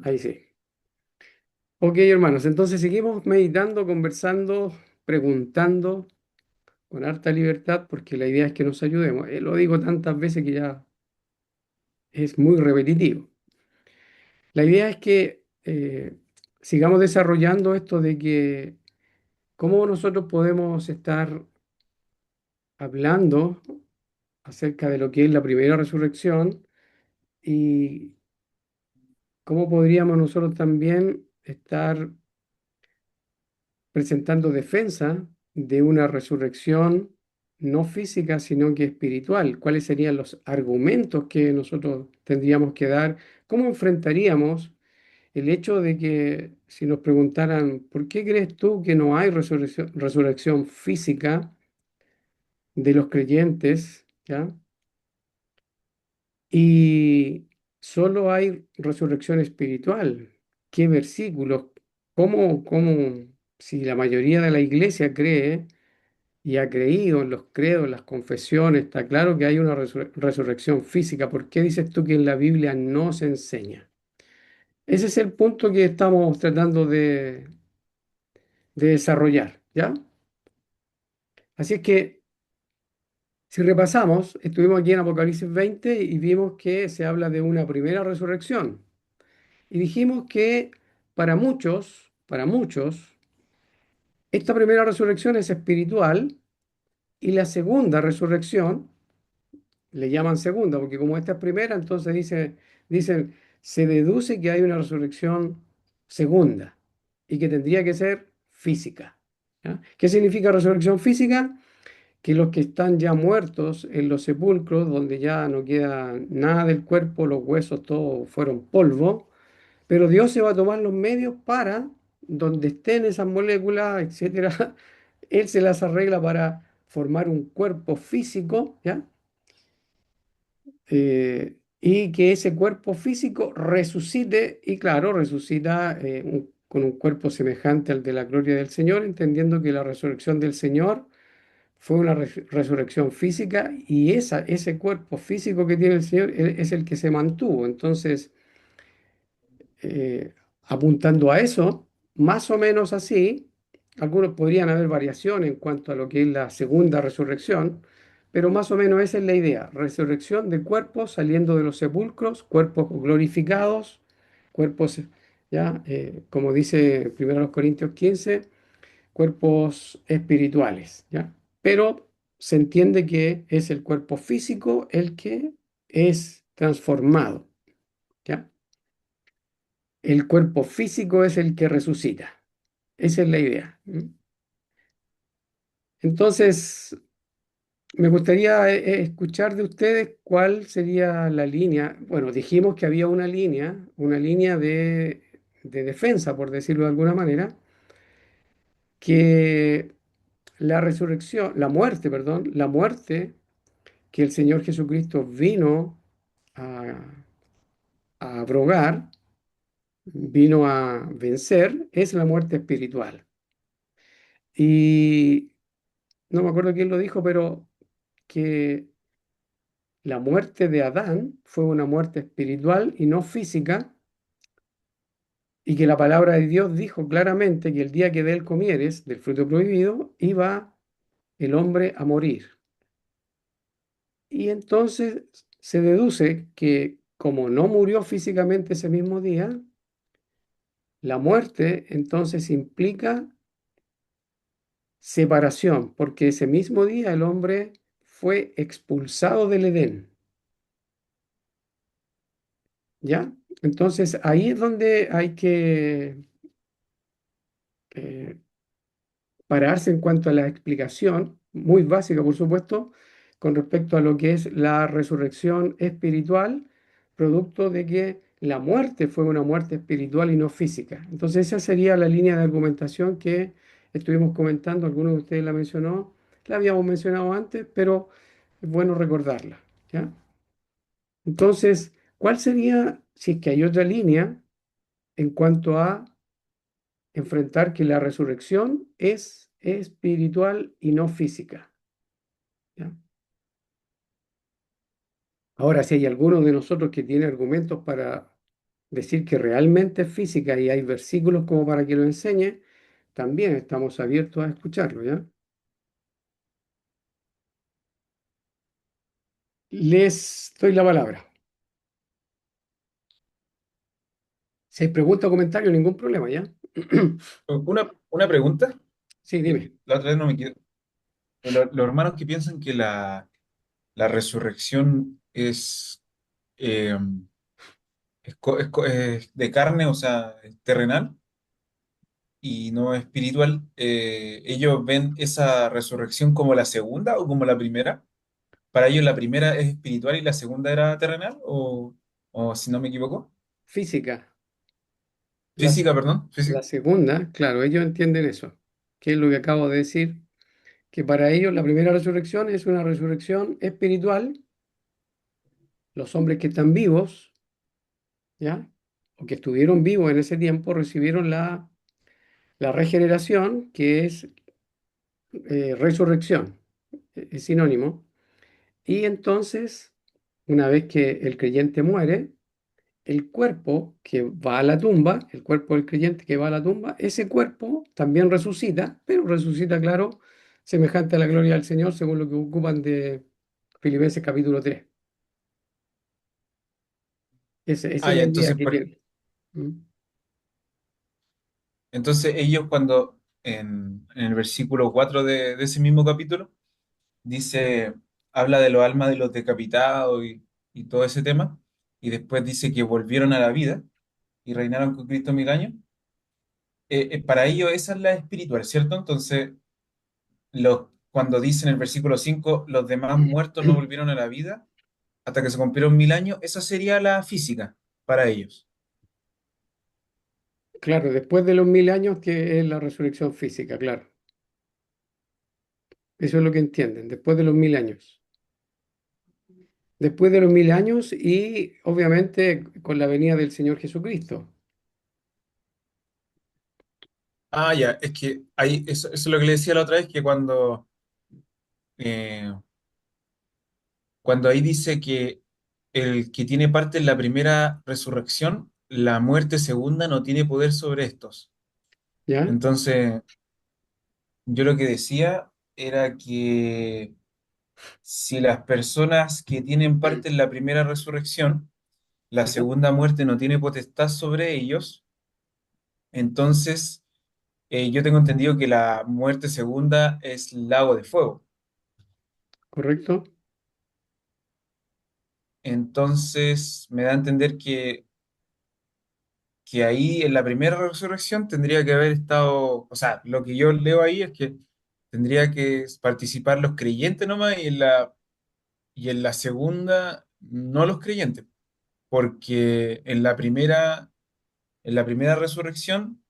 Ahí sí. Ok, hermanos, entonces seguimos meditando, conversando, preguntando con harta libertad, porque la idea es que nos ayudemos. Lo digo tantas veces que ya es muy repetitivo. La idea es que sigamos desarrollando esto de que cómo nosotros podemos estar hablando acerca de lo que es la primera resurrección y cómo podríamos nosotros también estar presentando defensa de una resurrección no física, sino que espiritual. ¿Cuáles serían los argumentos que nosotros tendríamos que dar? ¿Cómo enfrentaríamos el hecho de que si nos preguntaran, ¿por qué crees tú que no hay resurrección física de los creyentes, ¿ya? Y solo hay resurrección espiritual? ¿Qué versículos? ¿Cómo, si la mayoría de la iglesia cree y ha creído en los credos, en las confesiones, está claro que hay una resurrección física? ¿Por qué dices tú que en la Biblia no se enseña? Ese es el punto que estamos tratando de desarrollar, ¿ya? Así es que si repasamos, estuvimos aquí en Apocalipsis 20 y vimos que se habla de una primera resurrección. Y dijimos que para muchos, esta primera resurrección es espiritual y la segunda resurrección le llaman segunda, porque como esta es primera, entonces dicen, se deduce que hay una resurrección segunda y que tendría que ser física. ¿Ya? ¿Qué significa resurrección física? Que los que están ya muertos en los sepulcros, donde ya no queda nada del cuerpo, los huesos todos fueron polvo, pero Dios se va a tomar los medios para, donde estén esas moléculas, etcétera, Él se las arregla para formar un cuerpo físico, ¿ya? Y que ese cuerpo físico resucite, y claro, resucita con un cuerpo semejante al de la gloria del Señor, entendiendo que la resurrección del Señor fue una resurrección física y ese cuerpo físico que tiene el Señor es el que se mantuvo. Entonces, eh, apuntando a eso, más o menos así, algunos podrían haber variaciones en cuanto a lo que es la segunda resurrección, pero más o menos esa es la idea: resurrección de cuerpos saliendo de los sepulcros, cuerpos glorificados, cuerpos, ya, como dice 1 Corintios 15, cuerpos espirituales, ¿ya? Pero se entiende que es el cuerpo físico el que es transformado, ¿ya? El cuerpo físico es el que resucita. Esa es la idea. Entonces, me gustaría escuchar de ustedes cuál sería la línea. Bueno, dijimos que había una línea de defensa, por decirlo de alguna manera, que la muerte que el Señor Jesucristo vino a, a abrogar, vino a vencer, es la muerte espiritual. Y no me acuerdo quién lo dijo, pero que la muerte de Adán fue una muerte espiritual y no física, y que la palabra de Dios dijo claramente que el día que de él comieres, del fruto prohibido, iba el hombre a morir. Y entonces se deduce que como no murió físicamente ese mismo día, la muerte entonces implica separación, porque ese mismo día el hombre fue expulsado del Edén, ¿ya? Entonces ahí es donde hay que eh, pararse en cuanto a la explicación, muy básica por supuesto, con respecto a lo que es la resurrección espiritual, producto de que la muerte fue una muerte espiritual y no física. Entonces esa sería la línea de argumentación que estuvimos comentando, algunos de ustedes la mencionó, la habíamos mencionado antes, pero es bueno recordarla, ¿ya? Entonces, ¿cuál sería, si es que hay otra línea, en cuanto a enfrentar que la resurrección es espiritual y no física? ¿Ya? Ahora, si hay alguno de nosotros que tiene argumentos decir que realmente es física y hay versículos como para que lo enseñe, también estamos abiertos a escucharlo, ¿ya? Les doy la palabra. Si hay pregunta o comentario, ningún problema, ¿ya? Una pregunta, Sí, que dime. la otra vez no me quedó. Los hermanos que piensan que la resurrección eh, es de carne, o sea, es terrenal y no espiritual, ¿ellos ven esa resurrección como la segunda o como la primera? ¿Para ellos la primera es espiritual y la segunda era terrenal? ¿O si no me equivoco? Física. La, Física, perdón. la Física. segunda, claro, ellos entienden eso, que es lo que acabo de decir, que para ellos la primera resurrección es una resurrección espiritual. Los hombres que están vivos, ¿ya? O que estuvieron vivos en ese tiempo, recibieron la regeneración, que es resurrección, es sinónimo. Y entonces, una vez que el creyente muere, el cuerpo que va a la tumba, el cuerpo del creyente que va a la tumba, ese cuerpo también resucita, pero resucita, claro, semejante a la gloria del Señor, según lo que ocupan de Filipenses capítulo 3. Esa Ah, es ya, la idea que tiene. ¿Mm? entonces ellos cuando en el versículo 4 de ese mismo capítulo, dice, habla de los almas de los decapitados y todo ese tema, y después dice que volvieron a la vida y reinaron con Cristo 1000 años. Para ellos esa es la espiritual, ¿cierto? Entonces, cuando dice en el versículo 5 los demás muertos no volvieron a la vida hasta que se cumplieron 1000 años, esa sería la física para ellos. Claro, después de los 1000 años que es la resurrección física, claro. Eso es lo que entienden, después de los 1000 años. Después de los 1000 años y obviamente con la venida del Señor Jesucristo. Ah, ya, es que eso es lo que le decía la otra vez, que eh, cuando ahí dice que el que tiene parte en la primera resurrección, la muerte segunda no tiene poder sobre estos. ¿Ya? Entonces, yo lo que decía era que si las personas que tienen parte en la primera resurrección, la ¿Ya? segunda muerte no tiene potestad sobre ellos, entonces yo tengo entendido que la muerte segunda es lago de fuego. ¿Correcto? Entonces me da a entender que ahí en la primera resurrección tendría que haber estado, o sea, lo que yo leo ahí es que tendría que participar los creyentes nomás y en la segunda no los creyentes, porque en la primera resurrección,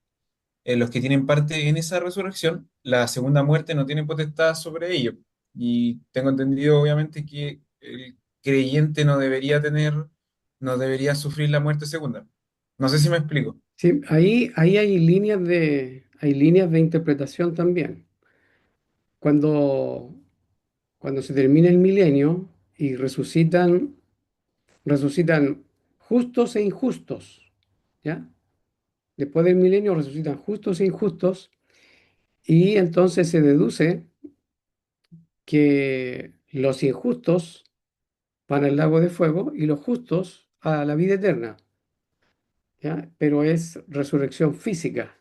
los que tienen parte en esa resurrección, la segunda muerte no tiene potestad sobre ellos. Y tengo entendido, obviamente, que el creyente no debería sufrir la muerte segunda. No sé si me explico. Sí, ahí hay líneas de interpretación también. Cuando, cuando se termina el milenio y resucitan justos e injustos, ¿ya? Después del milenio resucitan justos e injustos y entonces se deduce que los injustos van al lago de fuego y los justos a la vida eterna, ¿ya? Pero es resurrección física.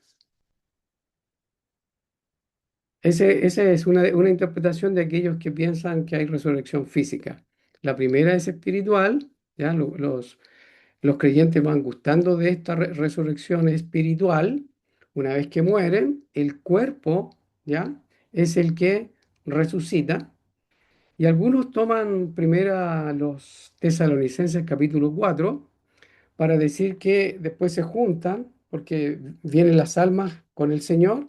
Esa es una interpretación de aquellos que piensan que hay resurrección física. La primera es espiritual, ¿ya? Los creyentes van gustando de esta resurrección espiritual. Una vez que mueren, el cuerpo, ¿ya? Es el que resucita. Y algunos toman primera los Tesalonicenses capítulo 4 para decir que después se juntan, porque vienen las almas con el Señor,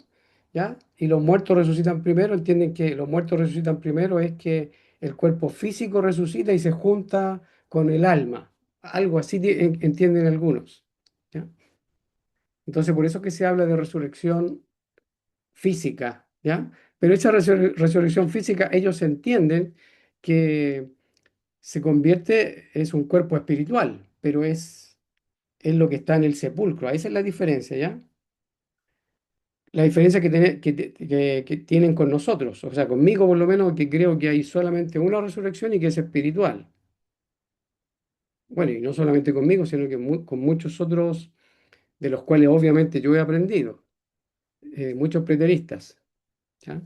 ¿ya? Y los muertos resucitan primero, entienden que los muertos resucitan primero es que el cuerpo físico resucita y se junta con el alma. Algo así entienden algunos, ¿ya? Entonces, por eso que se habla de resurrección física, ¿ya? Pero esa resurrección física, ellos entienden que se convierte, es un cuerpo espiritual, pero es es lo que está en el sepulcro. Esa es la diferencia, ¿ya? La diferencia que tienen con nosotros, o sea, conmigo por lo menos, que creo que hay solamente una resurrección y que es espiritual. Bueno, y no solamente conmigo, sino que con muchos otros de los cuales obviamente yo he aprendido, muchos preteristas. ¿Ya?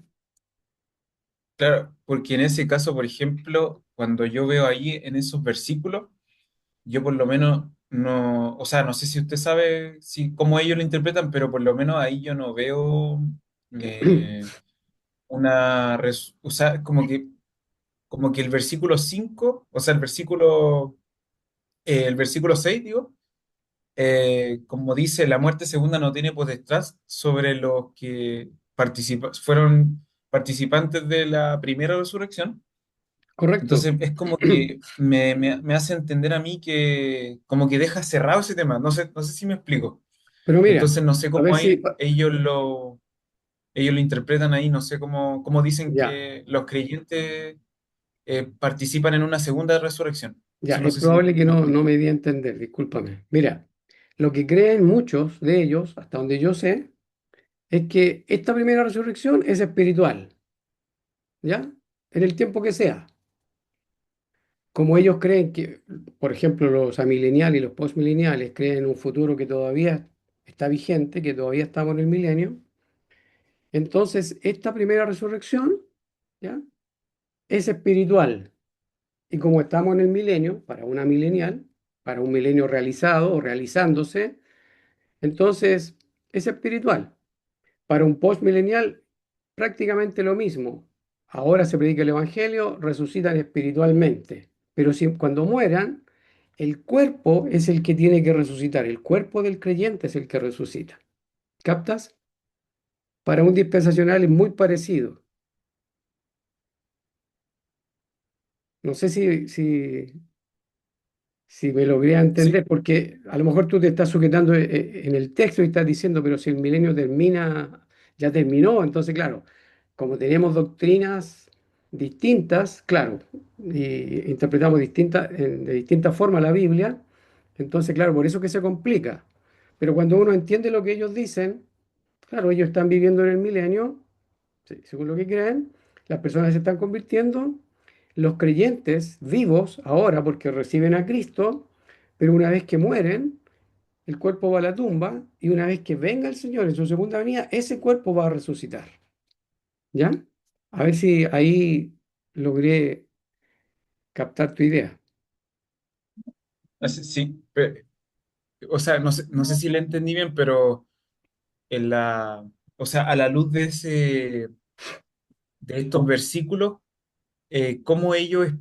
Claro, porque en ese caso, por ejemplo, cuando yo veo ahí en esos versículos, yo por lo menos no, o sea, no sé si usted sabe si cómo ellos lo interpretan, pero por lo menos ahí yo no veo eh, o sea, como que el versículo 5 o sea, el versículo 6 digo, como dice, la muerte segunda no tiene potestad sobre los que fueron participantes de la primera resurrección. Correcto. Entonces es como que me hace entender a mí que como que deja cerrado ese tema. No sé si me explico. Pero mira, Entonces no sé a cómo ver si... ahí ellos lo interpretan ahí, no sé cómo dicen Ya, que los creyentes participan en una segunda resurrección. ya, Eso no es sé si probable que me no explico. me di a entender, discúlpame. Mira, lo que creen muchos de ellos, hasta donde yo sé, es que esta primera resurrección es espiritual, ¿ya? En el tiempo que sea. Como ellos creen que, por ejemplo, los amileniales y los postmileniales creen en un futuro que todavía está vigente, que todavía estamos en el milenio, entonces esta primera resurrección, ¿ya? Es espiritual. Y como estamos en el milenio, para una milenial, para un milenio realizado o realizándose, entonces es espiritual. Para un postmilenial, prácticamente lo mismo. Ahora se predica el Evangelio, resucitan espiritualmente. Pero si, cuando mueran, el cuerpo es el que tiene que resucitar. El cuerpo del creyente es el que resucita. ¿Captas? Para un dispensacional es muy parecido. No sé si me logré Sí, entender, porque a lo mejor tú te estás sujetando en el texto y estás diciendo, pero si el milenio termina, ya terminó, entonces claro, como tenemos doctrinas distintas, claro, y interpretamos de distintas formas la Biblia, entonces claro, por eso que se complica. Pero cuando uno entiende lo que ellos dicen, claro, ellos están viviendo en el milenio, sí, según lo que creen, las personas se están convirtiendo, los creyentes vivos ahora porque reciben a Cristo, pero una vez que mueren, el cuerpo va a la tumba y una vez que venga el Señor en su segunda venida, ese cuerpo va a resucitar. ¿Ya? A ver si ahí logré captar tu idea. sí. O sea, no sé si le entendí bien, pero en o sea, a la luz de de estos versículos, cómo ellos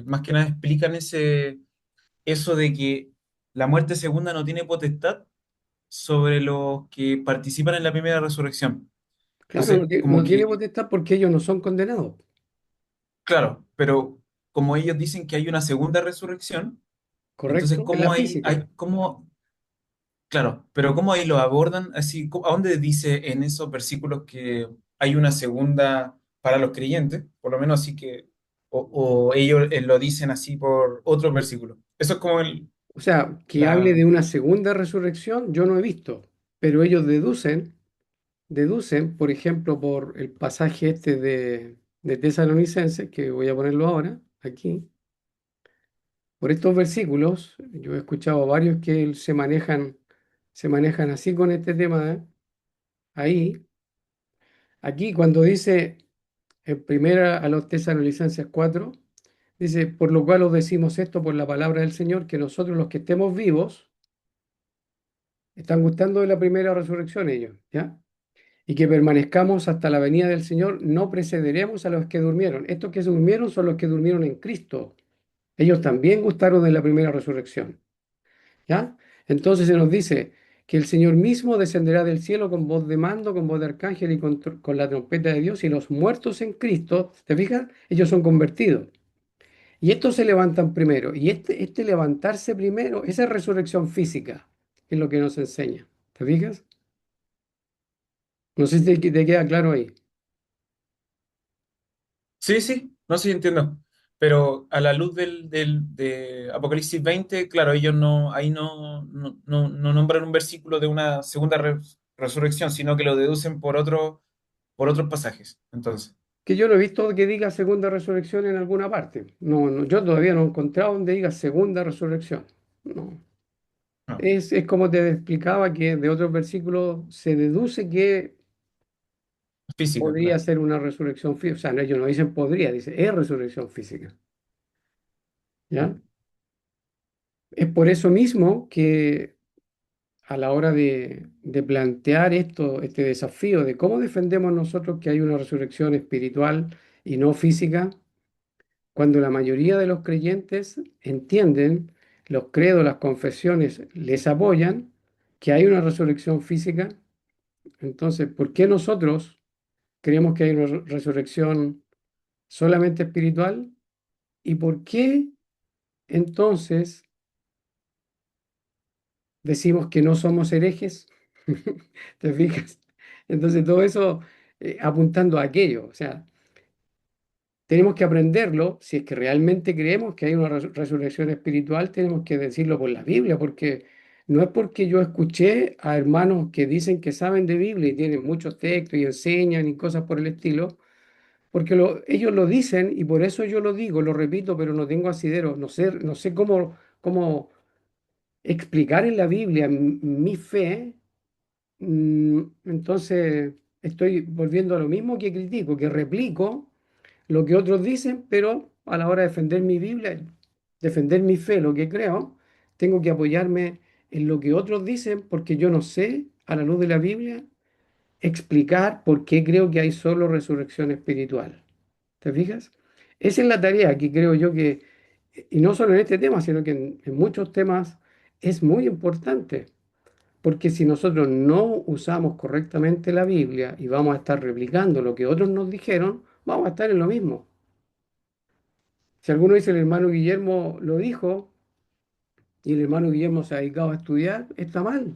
más que nada explican eso de que la muerte segunda no tiene potestad sobre los que participan en la primera resurrección. Claro, Entonces, como no tiene que, potestad porque ellos no son condenados. claro, pero como ellos dicen que hay una segunda resurrección, entonces, ¿Correcto? En la hay, física. claro, pero cómo ahí lo abordan, así, ¿a dónde dice en esos versículos que hay una segunda para los creyentes? Por lo menos así que, o ellos lo dicen así por otros versículos. Eso es como O sea, que hable la, de una segunda resurrección, yo no he visto, pero ellos deducen, por ejemplo, por el pasaje este de Tesalonicenses, que voy a ponerlo ahora, aquí, por estos versículos, yo he escuchado varios que se manejan así con este tema, ahí, aquí cuando dice en primera a los Tesalonicenses 4, dice, por lo cual os decimos esto por la palabra del Señor, que nosotros los que estemos vivos, están gustando de la primera resurrección ellos, ¿ya? Y que permanezcamos hasta la venida del Señor, no precederemos a los que durmieron. Estos que durmieron son los que durmieron en Cristo. Ellos también gustaron de la primera resurrección, ¿ya? Entonces se nos dice que el Señor mismo descenderá del cielo con voz de mando, con voz de arcángel y con la trompeta de Dios, y los muertos en Cristo, ¿te fijas? Ellos son convertidos. Y estos se levantan primero. Y este levantarse primero, esa es resurrección física, que es lo que nos enseña. ¿Te fijas? No sé si te queda claro ahí. sí, sí, no sé si entiendo. Pero a la luz de Apocalipsis 20, claro, ellos no, ahí no nombran un versículo de una segunda resurrección, sino que lo deducen por otros pasajes. Entonces, Que yo no he visto que diga segunda resurrección en alguna parte. No, yo todavía no he encontrado donde diga segunda resurrección. No. no, Es como te explicaba que de otros versículos se deduce que física, podría claro. ser una resurrección física. O sea, no, ellos no dicen podría, dicen es resurrección física. ¿Ya? Es por eso mismo que a la hora de plantear esto, este desafío de cómo defendemos nosotros que hay una resurrección espiritual y no física, cuando la mayoría de los creyentes entienden, los credos, las confesiones les apoyan que hay una resurrección física, entonces, ¿por qué nosotros creemos que hay una resurrección solamente espiritual? ¿Y por qué entonces decimos que no somos herejes? ¿Te fijas? Entonces, todo eso apuntando a aquello, o sea, tenemos que aprenderlo, si es que realmente creemos que hay una resurrección espiritual, tenemos que decirlo por la Biblia, porque no es porque yo escuché a hermanos que dicen que saben de Biblia y tienen muchos textos y enseñan y cosas por el estilo, porque ellos lo dicen y por eso yo lo digo, lo repito, pero no tengo asidero, no sé cómo explicar en la Biblia mi fe. Entonces estoy volviendo a lo mismo que critico, que replico lo que otros dicen, pero a la hora de defender mi Biblia, defender mi fe, lo que creo, tengo que apoyarme en lo que otros dicen porque yo no sé, a la luz de la Biblia, explicar por qué creo que hay solo resurrección espiritual. ¿Te fijas? Esa es la tarea que creo yo que, y no solo en este tema, sino que en muchos temas es muy importante. Porque si nosotros no usamos correctamente la Biblia y vamos a estar replicando lo que otros nos dijeron, vamos a estar en lo mismo. Si alguno dice el hermano Guillermo lo dijo y el hermano Guillermo se ha dedicado a estudiar, está mal.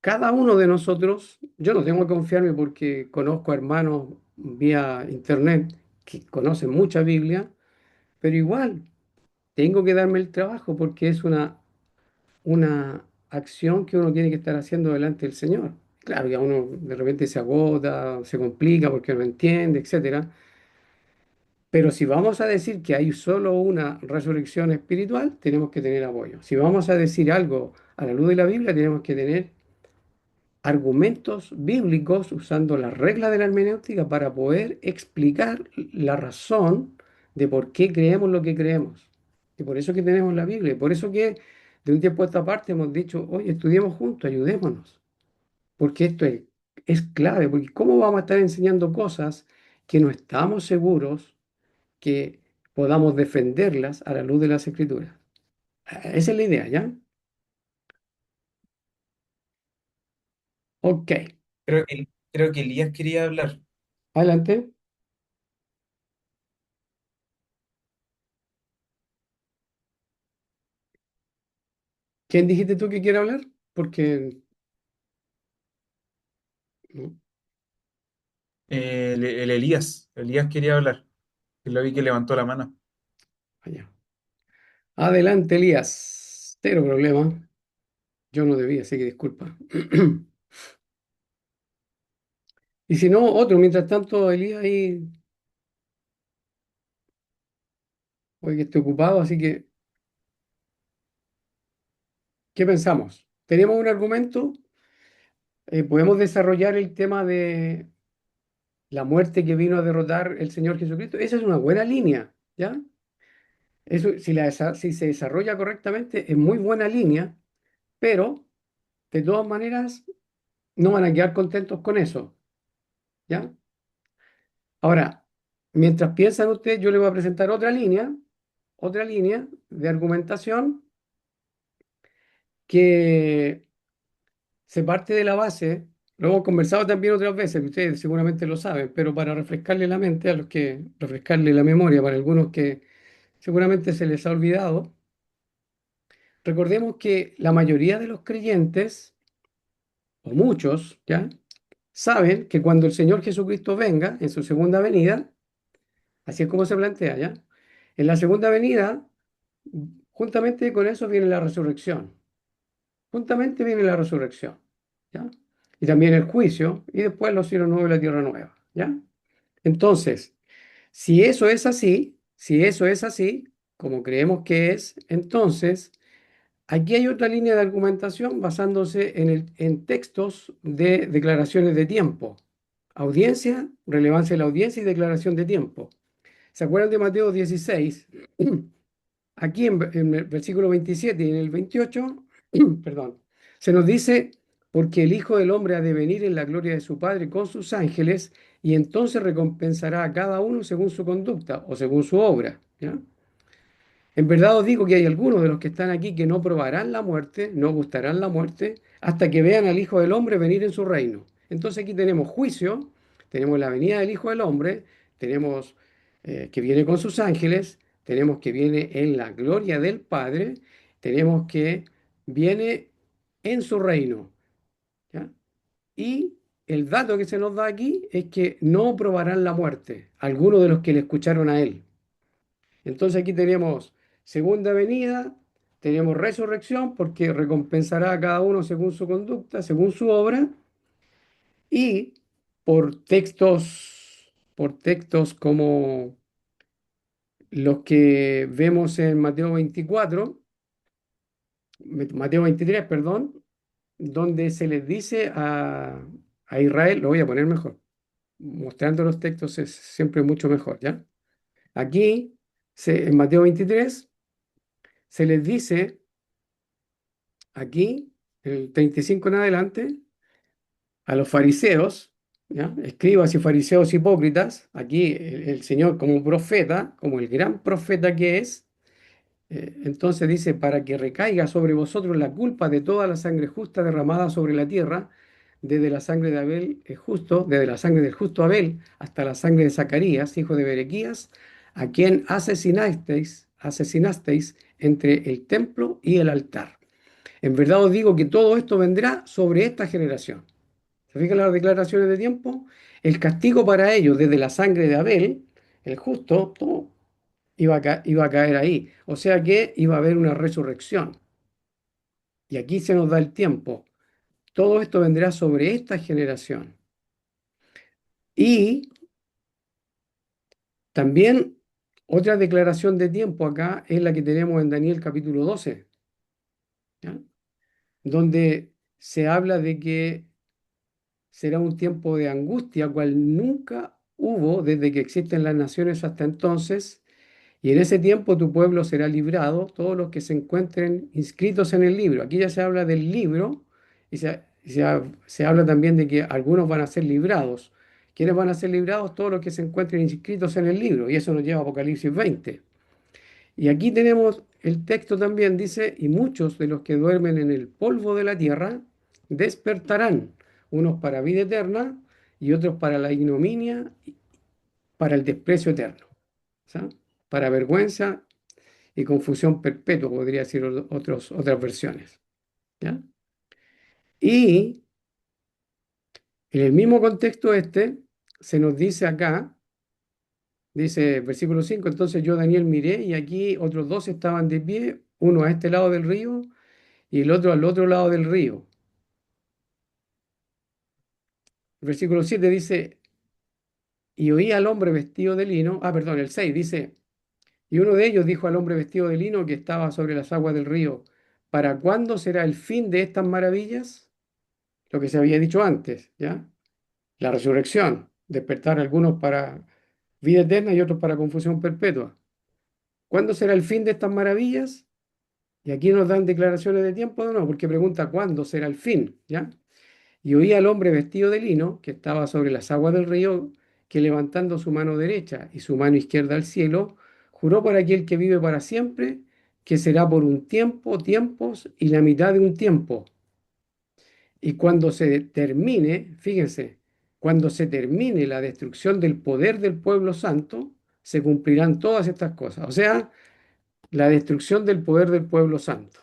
Cada uno de nosotros, yo no tengo que confiarme porque conozco a hermanos vía internet que conocen mucha Biblia, pero igual tengo que darme el trabajo porque es una acción que uno tiene que estar haciendo delante del Señor. Claro que a uno de repente se agota, se complica porque no entiende, etcétera. Pero si vamos a decir que hay solo una resurrección espiritual, tenemos que tener apoyo. Si vamos a decir algo a la luz de la Biblia, tenemos que tener argumentos bíblicos usando las reglas de la hermenéutica para poder explicar la razón de por qué creemos lo que creemos. Y por eso que tenemos la Biblia. Y por eso que de un tiempo a esta parte hemos dicho, oye, estudiemos juntos, ayudémonos. Porque es clave, porque ¿cómo vamos a estar enseñando cosas que no estamos seguros que podamos defenderlas a la luz de las Escrituras? Esa es la idea, ¿ya? Ok, Creo que Elías quería hablar. adelante. ¿Quién dijiste tú que quiere hablar? Porque... no, El Elías quería hablar, que lo vi que levantó la mano. allá. Adelante, Elías. Cero problema. Yo no debía, así que disculpa. Y si no, otro. Mientras tanto, Elías ahí, hoy que estoy ocupado, así que, ¿qué pensamos? ¿Tenemos un argumento? ¿Podemos desarrollar el tema de la muerte que vino a derrotar el Señor Jesucristo? Esa es una buena línea, ¿ya? Eso, si se desarrolla correctamente, es muy buena línea, pero de todas maneras no van a quedar contentos con eso, ¿ya? Ahora, mientras piensan ustedes, yo les voy a presentar otra línea de argumentación que se parte de la base, lo hemos conversado también otras veces, ustedes seguramente lo saben, pero para refrescarle la mente a los que, refrescarle la memoria para algunos que seguramente se les ha olvidado, recordemos que la mayoría de los creyentes, o muchos, ¿ya? Saben que cuando el Señor Jesucristo venga en su segunda venida, Así es como se plantea, ¿ya? En la segunda venida, juntamente con eso viene la resurrección. Juntamente viene la resurrección, ¿ya? Y también el juicio, y después los cielos nuevos y la tierra nueva, ¿ya? Entonces, si eso es así, si eso es así, como creemos que es, entonces aquí hay otra línea de argumentación basándose en textos de declaraciones de tiempo. Audiencia, relevancia de la audiencia y declaración de tiempo. ¿Se acuerdan de Mateo 16? Aquí en el versículo 27 y en el 28, perdón, se nos dice, porque el Hijo del Hombre ha de venir en la gloria de su Padre con sus ángeles, y entonces recompensará a cada uno según su conducta o según su obra. ¿Ya? En verdad os digo que hay algunos de los que están aquí que no probarán la muerte, no gustarán la muerte, hasta que vean al Hijo del Hombre venir en su reino. Entonces aquí tenemos juicio, tenemos la venida del Hijo del Hombre, tenemos que viene con sus ángeles, tenemos que viene en la gloria del Padre, tenemos que viene en su reino. ¿Ya? Y el dato que se nos da aquí es que no probarán la muerte, algunos de los que le escucharon a él. Entonces aquí tenemos segunda venida, tenemos resurrección porque recompensará a cada uno según su conducta, según su obra, y por textos como los que vemos en Mateo 24, Mateo 23, perdón, donde se les dice a Israel, lo voy a poner mejor, mostrando los textos es siempre mucho mejor, ¿ya? Aquí, en Mateo 23, se les dice aquí, el 35 en adelante, a los fariseos, ¿ya? Escribas y fariseos hipócritas, aquí el Señor como profeta, como el gran profeta que es, entonces dice, para que recaiga sobre vosotros la culpa de toda la sangre justa derramada sobre la tierra, desde la sangre de Abel justo, desde la sangre del justo Abel hasta la sangre de Zacarías, hijo de Berequías, a quien asesinasteis entre el templo y el altar. En verdad os digo que todo esto vendrá sobre esta generación. ¿Se fijan las declaraciones de tiempo? El castigo para ellos desde la sangre de Abel, el justo, todo iba a caer ahí. O sea que iba a haber una resurrección. Y aquí se nos da el tiempo. Todo esto vendrá sobre esta generación. Y también otra declaración de tiempo acá es la que tenemos en Daniel capítulo 12, ¿ya? Donde se habla de que será un tiempo de angustia, cual nunca hubo desde que existen las naciones hasta entonces, y en ese tiempo tu pueblo será librado, todos los que se encuentren inscritos en el libro. Aquí ya se habla del libro y se habla también de que algunos van a ser librados. ¿Quiénes van a ser librados? Todos los que se encuentren inscritos en el libro, y eso nos lleva a Apocalipsis 20. Y aquí tenemos el texto también, dice, y muchos de los que duermen en el polvo de la tierra despertarán, unos para vida eterna y otros para la ignominia, para el desprecio eterno, ¿sí? Para vergüenza y confusión perpetua, podría decir otras versiones, ¿ya? Y en el mismo contexto este, se nos dice acá, dice versículo 5, entonces yo Daniel miré y aquí otros dos estaban de pie, uno a este lado del río y el otro al otro lado del río. El versículo 7 dice, y oí al hombre vestido de lino, perdón, el 6 dice, y uno de ellos dijo al hombre vestido de lino que estaba sobre las aguas del río, ¿para cuándo será el fin de estas maravillas? Lo que se había dicho antes, ¿ya? La resurrección, despertar a algunos para vida eterna y otros para confusión perpetua. ¿Cuándo será el fin de estas maravillas? Y aquí nos dan declaraciones de tiempo, no, porque pregunta cuándo será el fin, ¿ya? Y oí al hombre vestido de lino, que estaba sobre las aguas del río, que levantando su mano derecha y su mano izquierda al cielo, juró por aquel que vive para siempre, que será por un tiempo, tiempos y la mitad de un tiempo. Y cuando se termine, fíjense, cuando se termine la destrucción del poder del pueblo santo, se cumplirán todas estas cosas. O sea, la destrucción del poder del pueblo santo.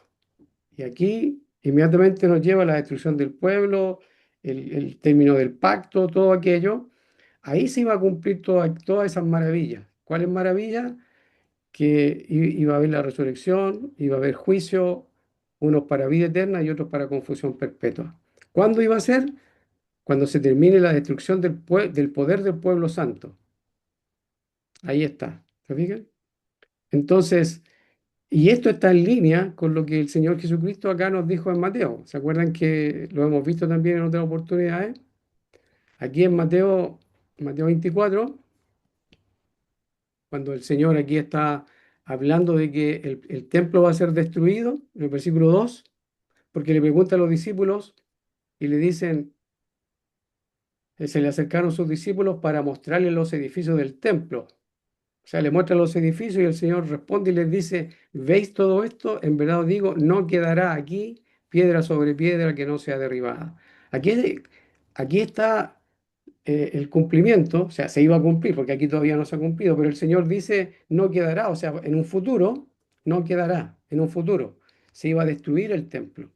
Y aquí inmediatamente nos lleva a la destrucción del pueblo, el término del pacto, todo aquello. Ahí se iba a cumplir todas esas maravillas. ¿Cuáles maravillas? Que iba a haber la resurrección, iba a haber juicio, unos para vida eterna y otros para confusión perpetua. ¿Cuándo iba a ser? Cuando se termine la destrucción del poder del pueblo santo. Ahí está. ¿Se fijan? Entonces, y esto está en línea con lo que el Señor Jesucristo acá nos dijo en Mateo. ¿Se acuerdan que lo hemos visto también en otras oportunidades? Aquí en Mateo 24, cuando el Señor aquí está hablando de que el templo va a ser destruido, en el versículo 2, porque le pregunta a los discípulos y le dicen, se le acercaron sus discípulos para mostrarle los edificios del templo. O sea, le muestra los edificios y el Señor responde y les dice, ¿veis todo esto? En verdad os digo, no quedará aquí piedra sobre piedra que no sea derribada. Aquí, aquí está el cumplimiento, o sea, se iba a cumplir, porque aquí todavía no se ha cumplido, pero el Señor dice, no quedará, o sea, en un futuro, no quedará, en un futuro, se iba a destruir el templo.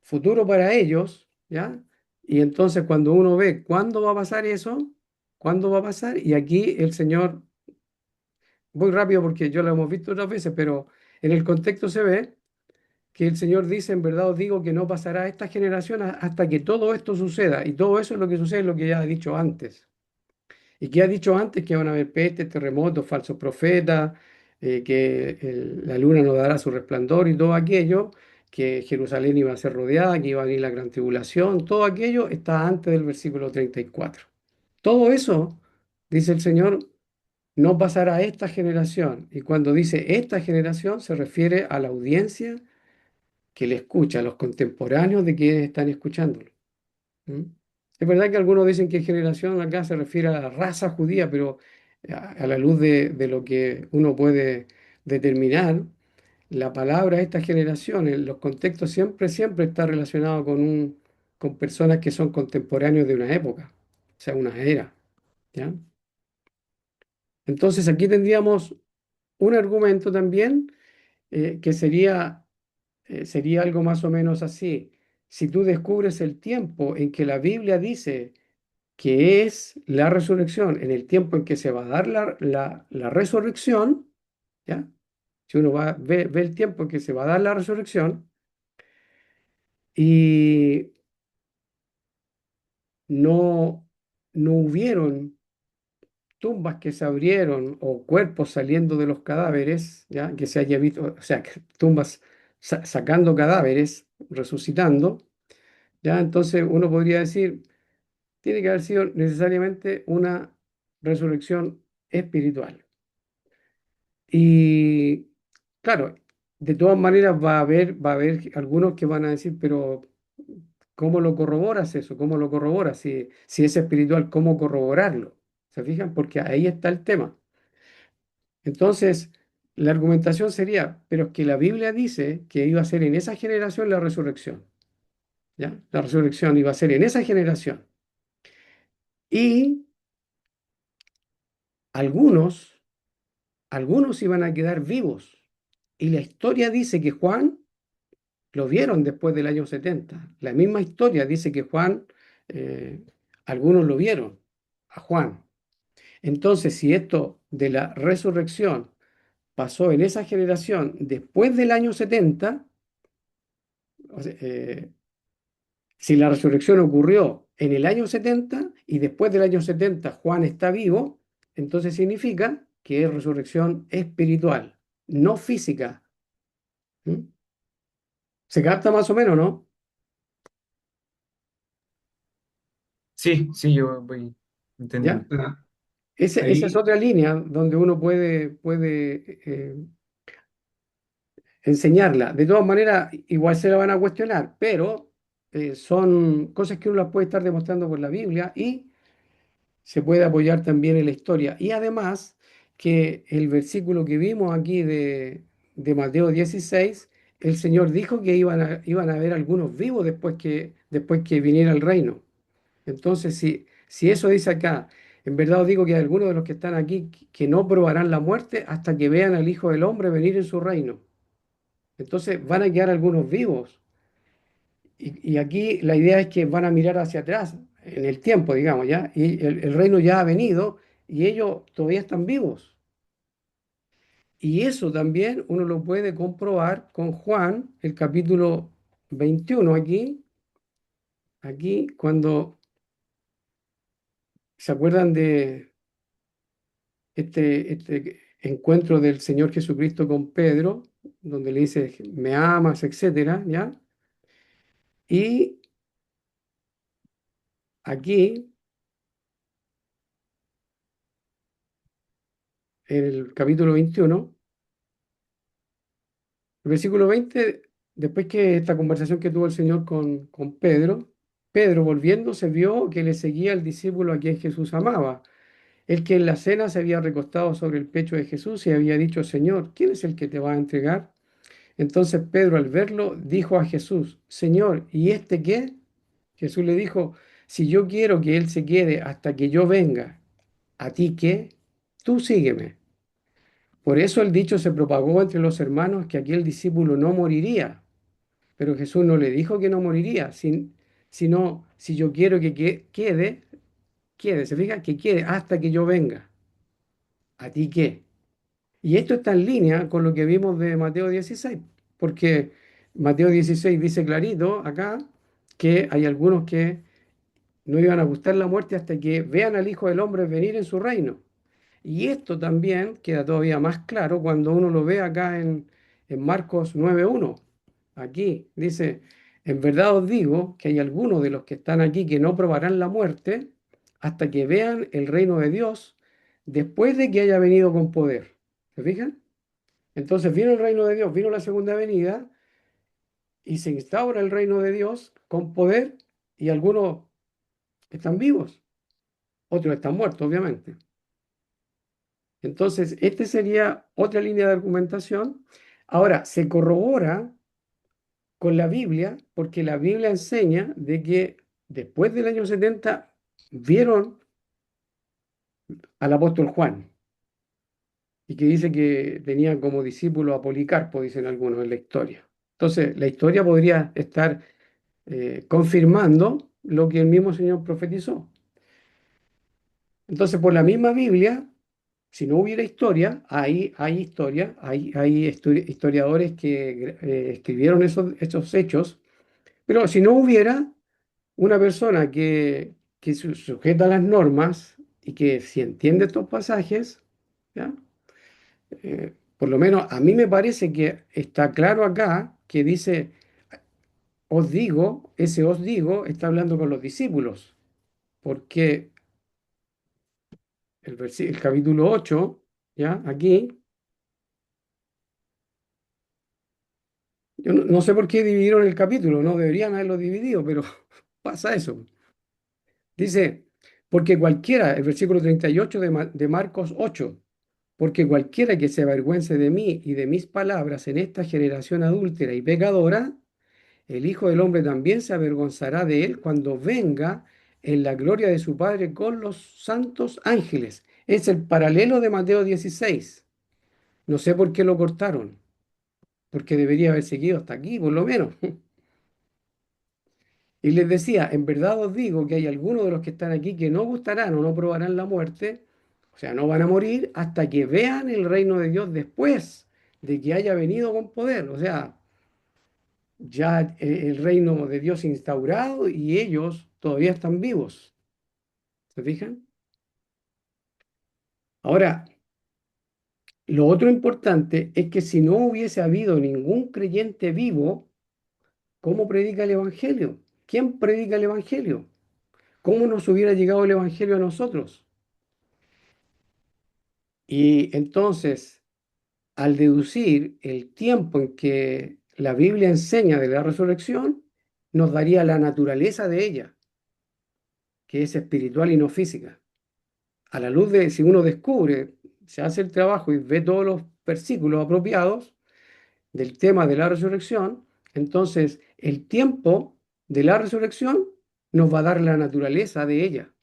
Futuro para ellos, ¿ya? Y entonces cuando uno ve cuándo va a pasar eso, cuándo va a pasar, y aquí el Señor, voy rápido porque yo lo hemos visto otras veces, pero en el contexto se ve que el Señor dice, en verdad os digo que no pasará esta generación hasta que todo esto suceda, y todo eso es lo que sucede, es lo que ya he dicho antes. Y que ha dicho antes que van a haber pestes, terremotos, falsos profetas, que la luna no dará su resplandor y todo aquello, que Jerusalén iba a ser rodeada, que iba a venir la gran tribulación, todo aquello está antes del versículo 34. Todo eso, dice el Señor, no pasará a esta generación. Y cuando dice esta generación, se refiere a la audiencia que le escucha, a los contemporáneos de quienes están escuchándolo. ¿Mm? Es verdad que algunos dicen que generación acá se refiere a la raza judía, pero a la luz de lo que uno puede determinar, la palabra esta generación en los contextos siempre está relacionado con personas que son contemporáneos de una época, o sea, una era, ¿ya? Entonces aquí tendríamos un argumento también que sería algo más o menos así. Si tú descubres el tiempo en que la Biblia dice que es la resurrección, en el tiempo en que se va a dar la resurrección, ¿ya? Si uno ve el tiempo en que se va a dar la resurrección y no, no hubieron tumbas que se abrieron o cuerpos saliendo de los cadáveres, ¿ya? Que se haya visto, o sea, que tumbas sacando cadáveres, resucitando, ¿ya? Entonces uno podría decir, tiene que haber sido necesariamente una resurrección espiritual. Y claro, de todas maneras va a haber algunos que van a decir, pero ¿cómo lo corroboras eso? ¿Cómo lo corroboras? Si es espiritual, ¿cómo corroborarlo? ¿Se fijan? Porque ahí está el tema. Entonces, la argumentación sería, pero es que la Biblia dice que iba a ser en esa generación la resurrección, ¿ya? La resurrección iba a ser en esa generación. Y algunos, algunos iban a quedar vivos. Y la historia dice que Juan lo vieron después del año 70. La misma historia dice que Juan, eh, algunos lo vieron, a Juan. Entonces, si esto de la resurrección pasó en esa generación después del año 70, o sea, si la resurrección ocurrió en el año 70 y después del año 70 Juan está vivo, entonces significa que es resurrección espiritual, no física. ¿Mm? ¿Se capta más o menos, no? Sí, sí, yo voy entendiendo. ¿Ya? Esa es Ahí, otra línea donde uno puede enseñarla. De todas maneras, igual se la van a cuestionar, pero son cosas que uno las puede estar demostrando por la Biblia y se puede apoyar también en la historia. Y además que el versículo que vimos aquí de Mateo 16, el Señor dijo que iban a haber algunos vivos después que viniera el reino. Entonces, si eso dice acá, en verdad os digo que hay algunos de los que están aquí que no probarán la muerte hasta que vean al Hijo del Hombre venir en su reino. Entonces van a quedar algunos vivos. Y aquí la idea es que van a mirar hacia atrás en el tiempo, digamos, ¿ya? Y el reino ya ha venido y ellos todavía están vivos. Y eso también uno lo puede comprobar con Juan, el capítulo 21 aquí cuando se acuerdan de este encuentro del Señor Jesucristo con Pedro, donde le dice, me amas, etcétera, ¿ya? Y aquí, en el capítulo 21, el versículo 20, después que esta conversación que tuvo el Señor con Pedro, Pedro volviéndose vio que le seguía el discípulo a quien Jesús amaba, el que en la cena se había recostado sobre el pecho de Jesús y había dicho, Señor, ¿quién es el que te va a entregar? Entonces Pedro al verlo dijo a Jesús, Señor, ¿y este qué? Jesús le dijo, si yo quiero que él se quede hasta que yo venga, ¿a ti qué? Tú sígueme. Por eso el dicho se propagó entre los hermanos que aquel discípulo no moriría. Pero Jesús no le dijo que no moriría, sino si yo quiero quede, quede, se fija, que quede hasta que yo venga. ¿A ti qué? Y esto está en línea con lo que vimos de Mateo 16, porque Mateo 16 dice clarito acá que hay algunos que no iban a gustar la muerte hasta que vean al Hijo del Hombre venir en su reino. Y esto también queda todavía más claro cuando uno lo ve acá en Marcos 9:1. Aquí dice, en verdad os digo que hay algunos de los que están aquí que no probarán la muerte hasta que vean el reino de Dios después de que haya venido con poder. ¿Se fijan? Entonces vino el reino de Dios, vino la segunda venida y se instaura el reino de Dios con poder y algunos están vivos, otros están muertos, obviamente. Entonces, esta sería otra línea de argumentación. Ahora, se corrobora con la Biblia, porque la Biblia enseña de que después del año 70 vieron al apóstol Juan y que dice que tenía como discípulo a Policarpo, dicen algunos en la historia. Entonces, la historia podría estar confirmando lo que el mismo Señor profetizó. Entonces, por la misma Biblia, si no hubiera historia, hay historia, historiadores que escribieron esos hechos, pero si no hubiera una persona que sujeta las normas y que si entiende estos pasajes, ¿ya? Por lo menos a mí me parece que está claro acá que dice, os digo, ese os digo está hablando con los discípulos, porque el capítulo 8, ¿ya? Aquí. Yo no sé por qué dividieron el capítulo, no deberían haberlo dividido, pero pasa eso. Dice, porque cualquiera, el versículo 38 de Marcos 8, porque cualquiera que se avergüence de mí y de mis palabras en esta generación adúltera y pecadora, el Hijo del Hombre también se avergonzará de él cuando venga en la gloria de su Padre con los santos ángeles. Es el paralelo de Mateo 16. No sé por qué lo cortaron, porque debería haber seguido hasta aquí, por lo menos. Y les decía, en verdad os digo que hay algunos de los que están aquí que no gustarán o no probarán la muerte, o sea, no van a morir hasta que vean el reino de Dios después de que haya venido con poder. O sea, ya el reino de Dios instaurado y ellos todavía están vivos. ¿Se fijan? Ahora, lo otro importante es que si no hubiese habido ningún creyente vivo, ¿cómo predica el Evangelio? ¿Quién predica el Evangelio? ¿Cómo nos hubiera llegado el Evangelio a nosotros? Y entonces, al deducir el tiempo en que la Biblia enseña de la resurrección, nos daría la naturaleza de ella, que es espiritual y no física. A la luz de, si uno descubre, se hace el trabajo y ve todos los versículos apropiados del tema de la resurrección, entonces el tiempo de la resurrección nos va a dar la naturaleza de ella.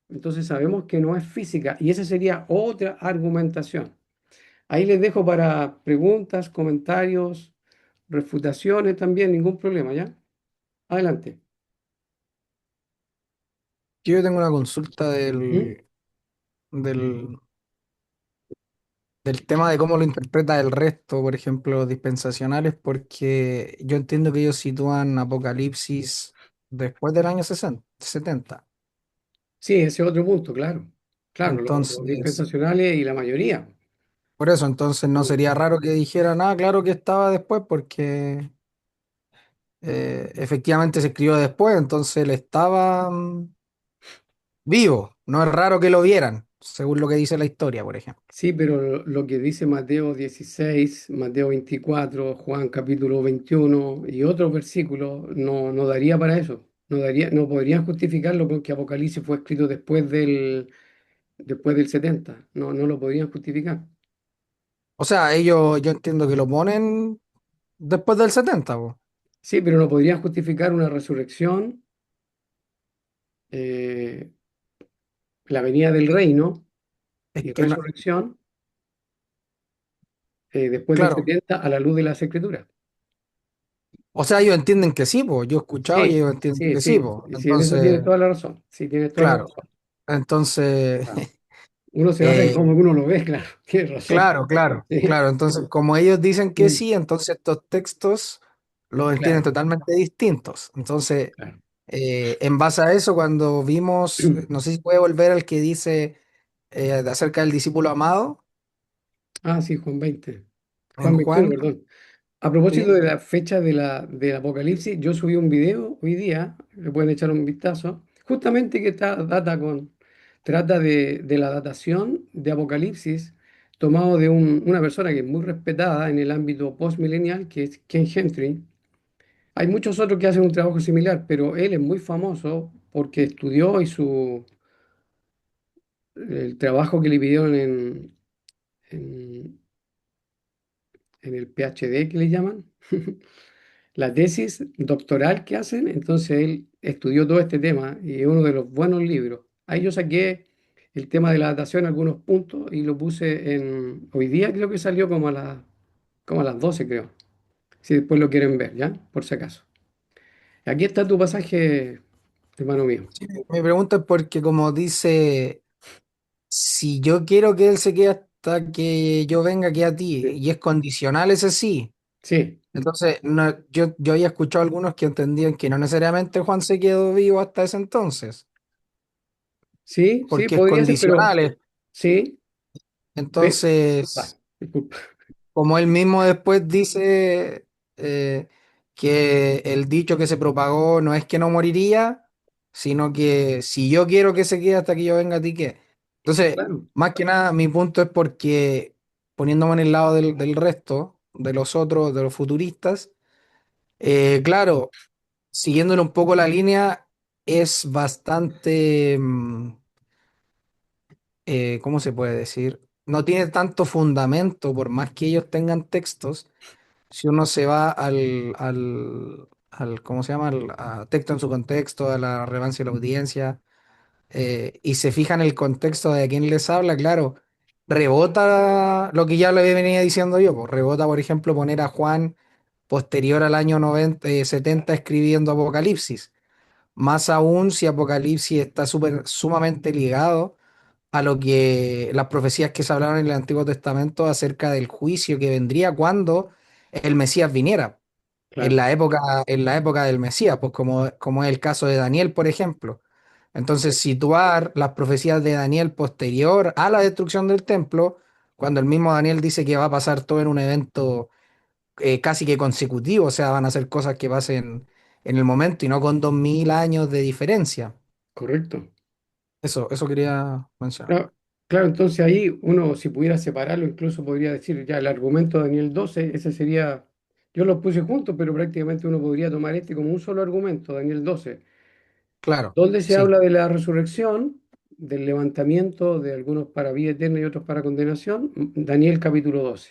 Entonces sabemos que no es física y esa sería otra argumentación. Ahí les dejo para preguntas, comentarios, refutaciones también, ningún problema, ¿ya? Adelante. Yo tengo una consulta ¿Mm? del, del tema de cómo lo interpreta el resto, por ejemplo, los dispensacionales, porque yo entiendo que ellos sitúan Apocalipsis después del año 60, 70. Sí, ese es otro punto, claro. Claro, los Entonces, dispensacionales y la mayoría. por eso, entonces no Mm. sería raro que dijeran, ah, claro que estaba después, porque efectivamente se escribió después, entonces él estaba vivo. No es raro que lo vieran, según lo que dice la historia, por ejemplo. Sí, pero lo que dice Mateo 16, Mateo 24, Juan capítulo 21 y otros versículos no daría para eso. No podrían justificarlo con que Apocalipsis fue escrito después del 70. No lo podrían justificar. O sea, ellos, yo entiendo que lo ponen después del 70, po. Sí, pero no podrían justificar una resurrección, eh, la venida del reino Es y que, resurrección después del claro, 70 a la luz de las Escrituras. o sea, ellos entienden que sí, po. Yo he escuchado y Sí, ellos entienden sí, que sí, sí, po. sí, en eso tienes Entonces, toda la razón. Sí, tienes toda la claro, razón. entonces, Claro. Uno se basa en eh, cómo uno lo ve, claro, tienes razón. claro, claro, Sí, claro. Entonces, como ellos dicen que mm, sí, entonces estos textos los entienden claro, totalmente distintos. Entonces, claro. en base a eso, cuando vimos, no sé si puede volver al que dice acerca del discípulo amado Ah, sí, Juan 20. en Juan 21, Juan, perdón. A propósito ¿sí? de la fecha del Apocalipsis, yo subí un video hoy día, le pueden echar un vistazo, justamente que trata de la datación de Apocalipsis, tomado de una persona que es muy respetada en el ámbito postmilenial, que es Ken Gentry. Hay muchos otros que hacen un trabajo similar, pero él es muy famoso porque estudió el trabajo que le pidieron en, en el PhD que le llaman, la tesis doctoral que hacen, entonces él estudió todo este tema y es uno de los buenos libros. Ahí yo saqué el tema de la datación, algunos puntos, y lo puse hoy día creo que salió como a las 12 creo, si después lo quieren ver, ¿ya? Por si acaso. Aquí está tu pasaje, hermano mío. Sí, mi pregunta es porque como dice, si yo quiero que él se quede hasta que yo venga aquí a ti, Sí, y es condicional ese sí. sí, Entonces, yo había escuchado a algunos que entendían que no necesariamente Juan se quedó vivo hasta ese entonces, sí, sí, porque es podría ser, pero condicional. sí, ve, Entonces, disculpa, como él mismo después dice que el dicho que se propagó no es que no moriría, sino que si yo quiero que se quede hasta que yo venga a ti, ¿qué? Entonces, claro, más que nada, mi punto es porque poniéndome en el lado del resto, de los otros, de los futuristas, claro, siguiéndole un poco la línea, es bastante, ¿cómo se puede decir? No tiene tanto fundamento, por más que ellos tengan textos. Si uno se va ¿cómo se llama? A texto en su contexto, a la relevancia de la audiencia, y se fija en el contexto de a quién les habla, claro, rebota lo que ya le venía diciendo yo, pues rebota, por ejemplo, poner a Juan posterior al año 90, 70 escribiendo Apocalipsis. Más aún si Apocalipsis está sumamente ligado a lo que las profecías que se hablaron en el Antiguo Testamento acerca del juicio que vendría cuando el Mesías viniera, claro, en la época del Mesías, pues como es el caso de Daniel, por ejemplo. Entonces, correcto, situar las profecías de Daniel posterior a la destrucción del templo, cuando el mismo Daniel dice que va a pasar todo en un evento casi que consecutivo, o sea, van a ser cosas que pasen en el momento y no con 2000 años de diferencia. correcto. Eso quería mencionar. Claro, claro, entonces ahí uno, si pudiera separarlo, incluso podría decir ya el argumento de Daniel 12, ese sería, yo los puse juntos, pero prácticamente uno podría tomar este como un solo argumento, Daniel 12, Claro, donde se sí. habla de la resurrección, del levantamiento de algunos para vida eterna y otros para condenación, Daniel capítulo 12.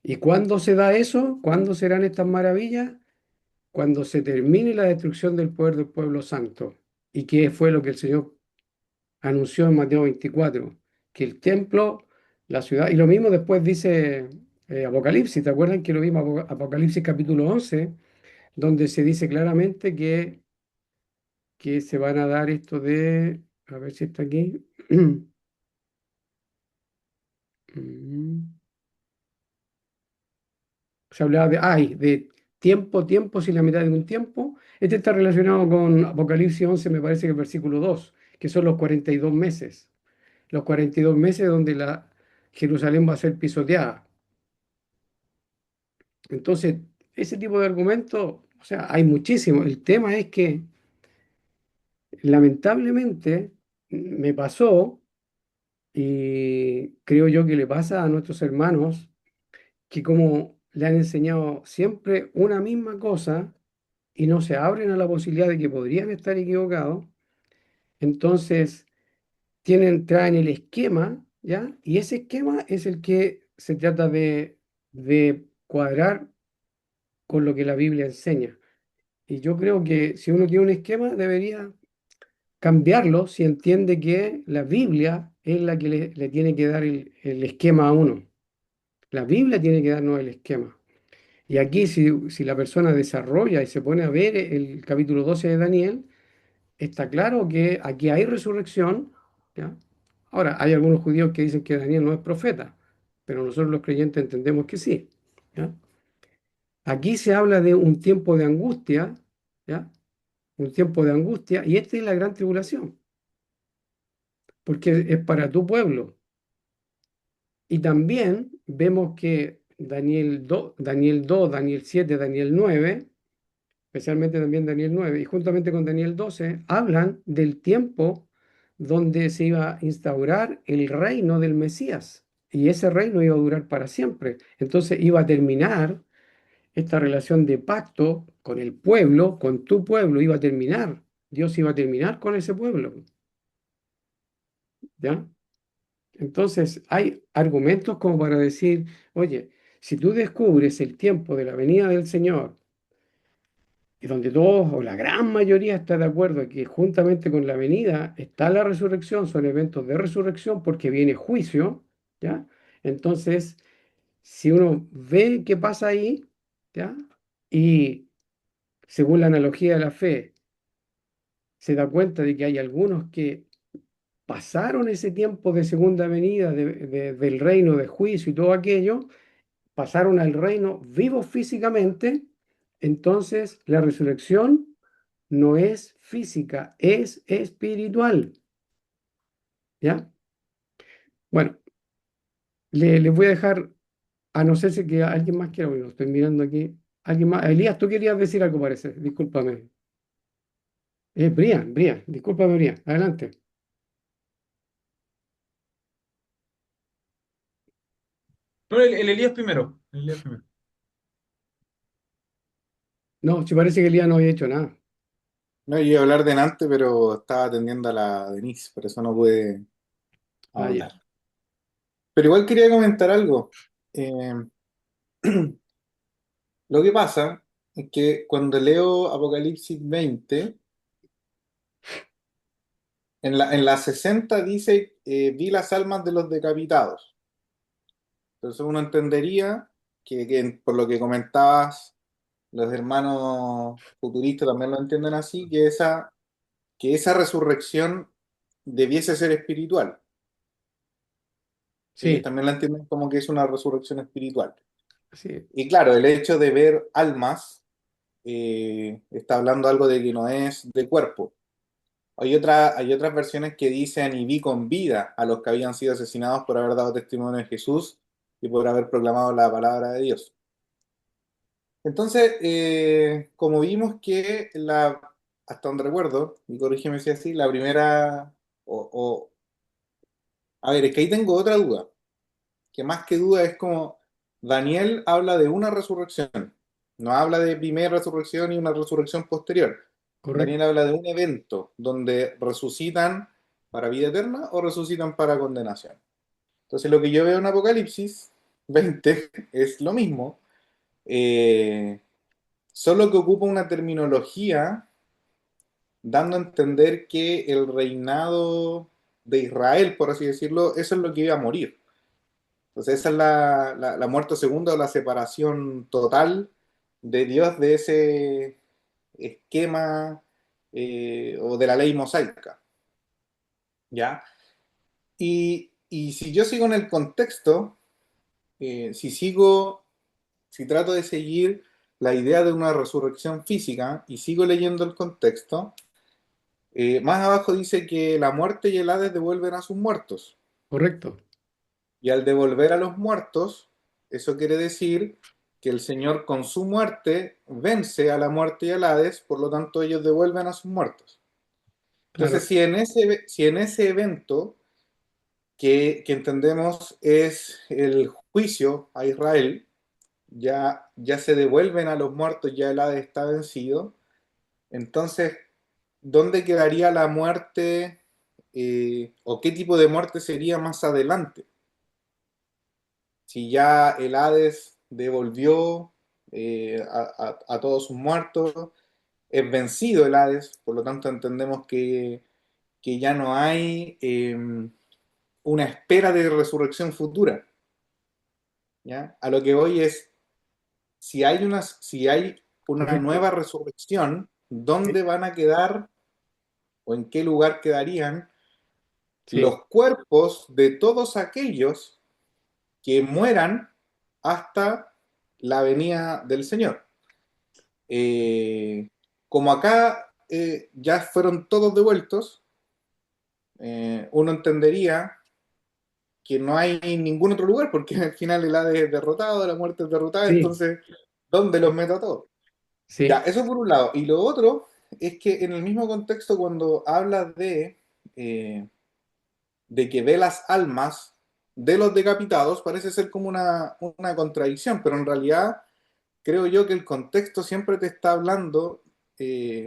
¿Y cuándo se da eso? ¿Cuándo serán estas maravillas? Cuando se termine la destrucción del poder del pueblo santo. ¿Y qué fue lo que el Señor anunció en Mateo 24? Que el templo, la ciudad, y lo mismo después dice Apocalipsis, ¿te acuerdan que lo vimos Apocalipsis capítulo 11, donde se dice claramente que se van a dar esto de, a ver si está aquí, Mm. Se hablaba de tiempo, tiempo, sin la mitad de un tiempo. Este está relacionado con Apocalipsis 11, me parece que el versículo 2, que son los 42 meses. Los 42 meses donde la Jerusalén va a ser pisoteada. Entonces, ese tipo de argumentos, o sea, hay muchísimos. El tema es que, lamentablemente, me pasó, y creo yo que le pasa a nuestros hermanos, que como le han enseñado siempre una misma cosa y no se abren a la posibilidad de que podrían estar equivocados, entonces traen el esquema, ¿ya? Y ese esquema es el que se trata de cuadrar con lo que la Biblia enseña. Y yo creo que si uno tiene un esquema, debería cambiarlo si entiende que la Biblia es la que le tiene que dar el esquema a uno. La Biblia tiene que darnos el esquema. Y aquí, si la persona desarrolla y se pone a ver el capítulo 12 de Daniel, está claro que aquí hay resurrección, ¿ya? Ahora, hay algunos judíos que dicen que Daniel no es profeta, pero nosotros los creyentes entendemos que sí, ¿ya? Aquí se habla de un tiempo de angustia, ¿ya? Un tiempo de angustia, y esta es la gran tribulación, porque es para tu pueblo. Y también vemos que Daniel 2, Daniel 7, Daniel 9, especialmente también Daniel 9, y juntamente con Daniel 12, hablan del tiempo donde se iba a instaurar el reino del Mesías. Y ese reino iba a durar para siempre. Entonces iba a terminar esta relación de pacto con el pueblo, con tu pueblo, iba a terminar. Dios iba a terminar con ese pueblo. ¿Ya? Entonces hay argumentos como para decir, oye, si tú descubres el tiempo de la venida del Señor, y donde todos o la gran mayoría está de acuerdo que juntamente con la venida está la resurrección, son eventos de resurrección porque viene juicio, ¿ya? Entonces, si uno ve qué pasa ahí, ¿ya? Y según la analogía de la fe, se da cuenta de que hay algunos que pasaron ese tiempo de segunda venida del reino de juicio y todo aquello, pasaron al reino vivos físicamente, entonces la resurrección no es física, es espiritual, ¿ya? Bueno, les voy a dejar, a no ser si que alguien más quiera, bueno, estoy mirando aquí, alguien más, Elías, tú querías decir algo, parece, discúlpame. Brian, discúlpame, Brian, adelante. No, el Elías primero. El Elías primero. No, si parece que Elías no había hecho nada. No, yo iba a hablar delante, pero estaba atendiendo a la Denise, por eso no pude Ah, ya, hablar. Pero igual quería comentar algo. Eh, lo que pasa es que cuando leo Apocalipsis 20, en la 60 dice, vi las almas de los decapitados. Entonces uno entendería que por lo que comentabas, los hermanos futuristas también lo entienden así, que esa resurrección debiese ser espiritual. Ellos sí, también la entienden como que es una resurrección espiritual. sí, Y claro, el hecho de ver almas está hablando algo de que no es de cuerpo. Hay otras versiones que dicen y vi con vida a los que habían sido asesinados por haber dado testimonio de Jesús y por haber proclamado la palabra de Dios. Entonces, como vimos que hasta donde recuerdo, y corrígeme si es así, la primera, a ver, es que ahí tengo otra duda, que más que duda es como Daniel habla de una resurrección, no habla de primera resurrección y una resurrección posterior. Daniel correcto. habla de un evento donde resucitan para vida eterna o resucitan para condenación. Entonces lo que yo veo en Apocalipsis 20 es lo mismo, eh, solo que ocupa una terminología dando a entender que el reinado de Israel, por así decirlo, eso es lo que iba a morir. Entonces esa es la muerte segunda o la separación total de Dios de ese esquema o de la ley mosaica, ¿ya? y si yo sigo en el contexto, si sigo, si trato de seguir la idea de una resurrección física y sigo leyendo el contexto, más abajo dice que la muerte y el Hades devuelven a sus muertos. Correcto. Y al devolver a los muertos, eso quiere decir que el Señor con su muerte vence a la muerte y al Hades, por lo tanto ellos devuelven a sus muertos. Entonces, Claro. si en ese evento que entendemos es el juicio a Israel, ya se devuelven a los muertos, ya el Hades está vencido, entonces, ¿dónde quedaría la muerte o qué tipo de muerte sería más adelante? Si ya el Hades devolvió a todos sus muertos, es vencido el Hades, por lo tanto entendemos que ya no hay una espera de resurrección futura. ¿Ya? A lo que voy es, si hay una Correcto. nueva resurrección, Sí. ¿dónde van a quedar o en qué lugar quedarían Sí. los cuerpos de todos aquellos que mueran hasta la venida del Señor? Eh, Como acá ya fueron todos devueltos, uno entendería que no hay ningún otro lugar, porque al final el Hades es derrotado, la muerte es derrotada, Sí. entonces, ¿dónde los meto a todos? Ya, Sí. eso por un lado. Y lo otro es que en el mismo contexto, cuando habla eh, de que ve las almas de los decapitados, parece ser como una contradicción, pero en realidad creo yo que el contexto siempre te está hablando,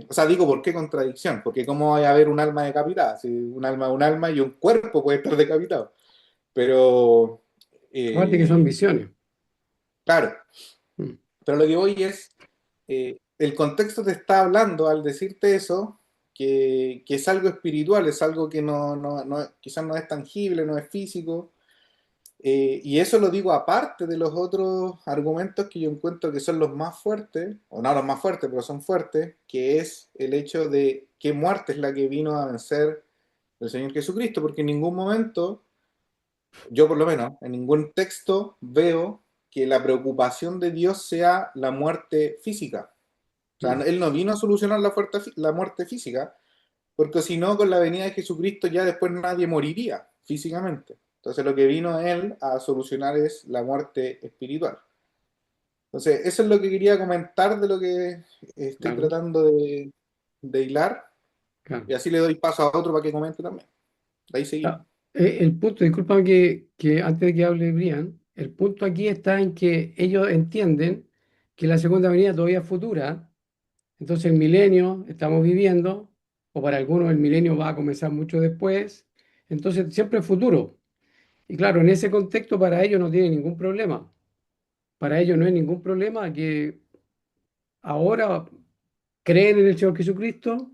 o sea, digo, ¿por qué contradicción? Porque cómo va a haber un alma decapitada, si un alma y un cuerpo puede estar decapitado. Pero, Aparte que son eh, visiones. claro, Mm. pero lo que voy es, el contexto te está hablando al decirte eso, que es algo espiritual, es algo que quizás no es tangible, no es físico. Y eso lo digo aparte de los otros argumentos que yo encuentro que son los más fuertes, o no los más fuertes, pero son fuertes, que es el hecho de qué muerte es la que vino a vencer el Señor Jesucristo, porque en ningún momento, yo por lo menos, en ningún texto veo que la preocupación de Dios sea la muerte física. O sea, Mm. Él no vino a solucionar la muerte física, porque si no, con la venida de Jesucristo ya después nadie moriría físicamente. Entonces lo que vino Él a solucionar es la muerte espiritual. Entonces, eso es lo que quería comentar de lo que estoy Claro. tratando de hilar, y Claro. así le doy paso a otro para que comente también. De ahí seguimos. Ah, el punto, disculpa que antes de que hable Brian, el punto aquí está en que ellos entienden que la segunda venida todavía es futura. Entonces el milenio estamos viviendo, o para algunos el milenio va a comenzar mucho después. Entonces siempre es futuro. Y claro, en ese contexto para ellos no tiene ningún problema. Para ellos no hay ningún problema que ahora creen en el Señor Jesucristo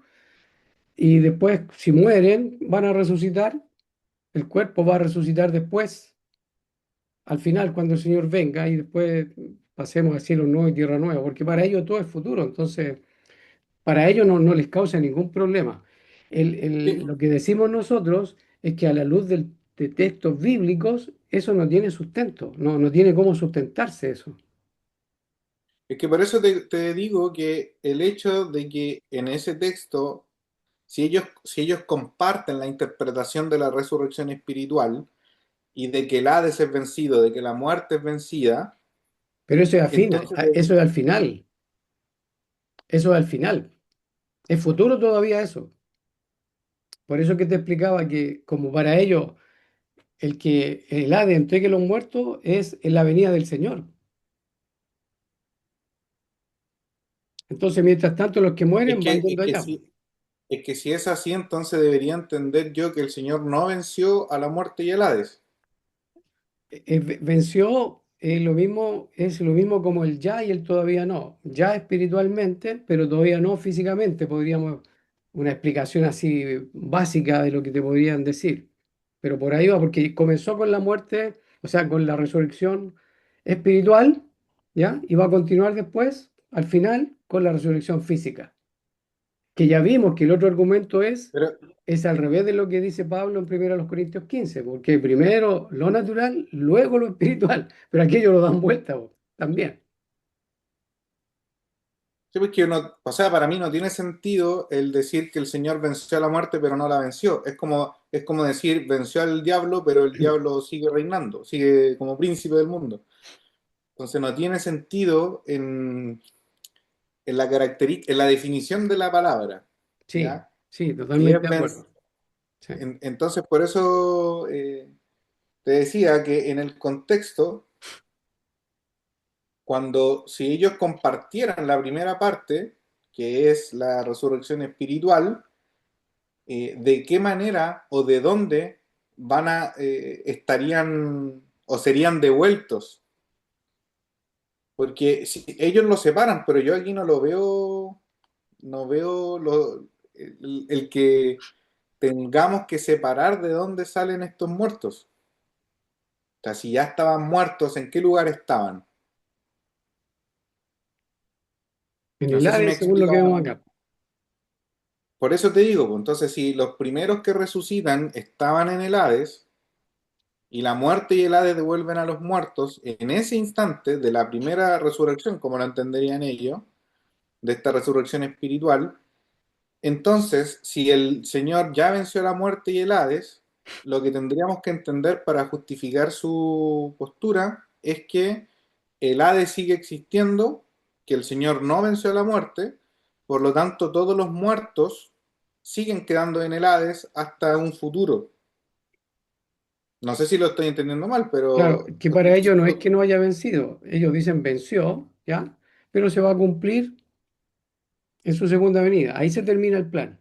y después, si mueren, van a resucitar. El cuerpo va a resucitar después, al final, cuando el Señor venga y después pasemos al cielo nuevo y tierra nueva, porque para ellos todo es futuro. Entonces, para ellos no les causa ningún problema. Sí, Lo que decimos nosotros es que a la luz de textos bíblicos, eso no tiene sustento, no tiene cómo sustentarse eso. es que por eso te digo que el hecho de que en ese texto, si ellos comparten la interpretación de la resurrección espiritual y de que el Hades es vencido, de que la muerte es vencida, Pero eso es entonces eso es al final, eso es al final. Es futuro todavía eso. Por eso que te explicaba que como para ellos el que el Hades entregue los muertos es en la venida del Señor. Entonces, mientras tanto, los que es mueren que, van es yendo que allá. si, es que si es así, entonces debería entender yo que el Señor no venció a la muerte y el Hades. Venció es lo mismo como el ya y el todavía no. Ya espiritualmente, pero todavía no físicamente. Podríamos una explicación así básica de lo que te podrían decir. Pero por ahí va, porque comenzó con la muerte, o sea, con la resurrección espiritual, ¿ya? Y va a continuar después, al final, con la resurrección física. Que ya vimos que el otro argumento es Pero, es al revés de lo que dice Pablo en 1 Corintios 15, porque primero lo natural, luego lo espiritual, pero aquí ellos lo dan vuelta po, también. Sí, pues que o sea, para mí no tiene sentido el decir que el Señor venció a la muerte, pero no la venció. Es como decir, venció al diablo, pero el diablo sigue reinando, sigue como príncipe del mundo. Entonces no tiene sentido en la definición de la palabra, Sí, ¿ya? sí, Si totalmente es de acuerdo. Sí, entonces, por eso te decía que en el contexto, cuando si ellos compartieran la primera parte, que es la resurrección espiritual, ¿de qué manera o de dónde estarían o serían devueltos? Porque si, ellos lo separan, pero yo aquí no lo veo, no veo el que tengamos que separar de dónde salen estos muertos. O sea, si ya estaban muertos, ¿en qué lugar estaban? en No el sé si me Hades, según lo que vemos explico. acá. Por eso te digo, pues, entonces si los primeros que resucitan estaban en el Hades y la muerte y el Hades devuelven a los muertos, en ese instante de la primera resurrección, como lo entenderían ellos, de esta resurrección espiritual, entonces si el Señor ya venció la muerte y el Hades, lo que tendríamos que entender para justificar su postura es que el Hades sigue existiendo, que el Señor no venció la muerte, por lo tanto todos los muertos siguen quedando en el Hades hasta un futuro. No sé si lo estoy entendiendo mal, Claro, pero que para ellos no es que no haya vencido, ellos dicen venció, ¿ya? Pero se va a cumplir en su segunda venida. Ahí se termina el plan,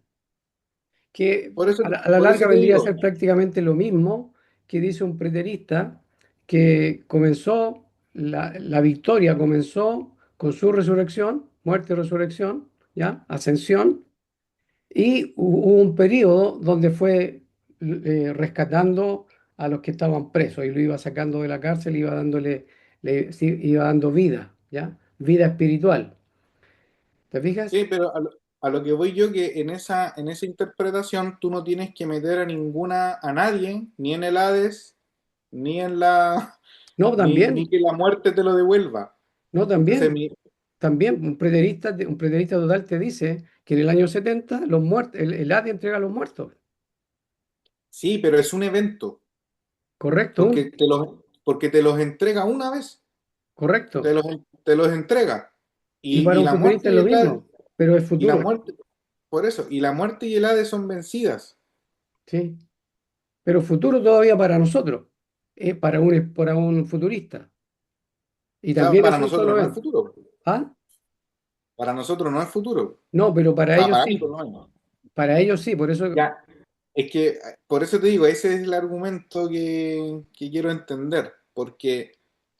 que a la por larga eso te vendría a digo, ser prácticamente lo mismo que dice un preterista, que comenzó, la victoria comenzó con su resurrección, muerte y resurrección, ¿ya? Ascensión, y hubo un periodo donde fue rescatando a los que estaban presos y lo iba sacando de la cárcel, iba dándole, sí, iba dando vida, ¿ya? Vida espiritual. ¿Te fijas? sí, pero a lo que voy yo que en esa interpretación tú no tienes que meter a ninguna, a nadie, ni en el Hades, ni en la, No, ni también, que la muerte te lo devuelva. no, Entonces, también, también un preterista total te dice que en el año 70 los muertos, el ADI entrega a los muertos. sí, pero es un evento, Correcto, porque te los entrega una vez, correcto. te los entrega. Y para Y un la futurista muerte es y lo el Hades, mismo, pero es y la futuro, muerte, por eso, y la muerte y el Hades son vencidas. ¿sí? Pero futuro todavía para nosotros, para un futurista. Y O sea, también para es un nosotros solo no es evento. futuro. ¿Ah? Para nosotros no es futuro. No, pero O para sea, ellos para mí por sí. lo menos. Para ellos sí, por eso, Ya, es que por eso te digo, ese es el argumento que quiero entender, porque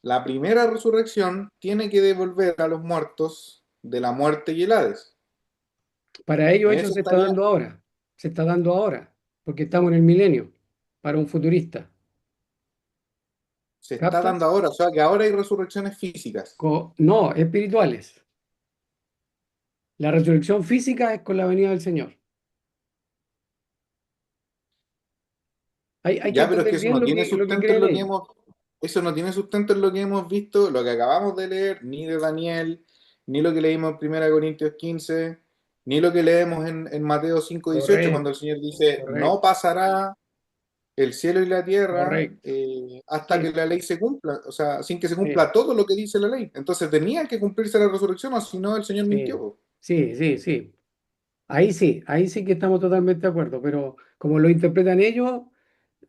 la primera resurrección tiene que devolver a los muertos de la muerte y el Hades. para ellos En eso eso se está estaría, dando ahora. Se está dando ahora, porque estamos en el milenio, para un futurista. se está ¿Captas? dando ahora, o sea que ahora hay resurrecciones físicas. No, espirituales. La resurrección física es con la venida del Señor. Hay que Ya, pero es que entender eso bien no tiene lo que sustento en creen lo que ellos. hemos, eso no tiene sustento en lo que hemos visto, lo que acabamos de leer, ni de Daniel, ni lo que leímos en 1 Corintios 15, ni lo que leemos en Mateo 5:18, cuando el Correcto, Señor dice, no correcto, pasará el cielo y la tierra correcto. hasta que Sí, la ley se cumpla, o sea, sin que se sí, cumpla todo lo que dice la ley. Entonces tenía que cumplirse la resurrección, o si no, el Señor mintió, sí, po. sí, sí, sí. Ahí sí que estamos totalmente de acuerdo, pero como lo interpretan ellos,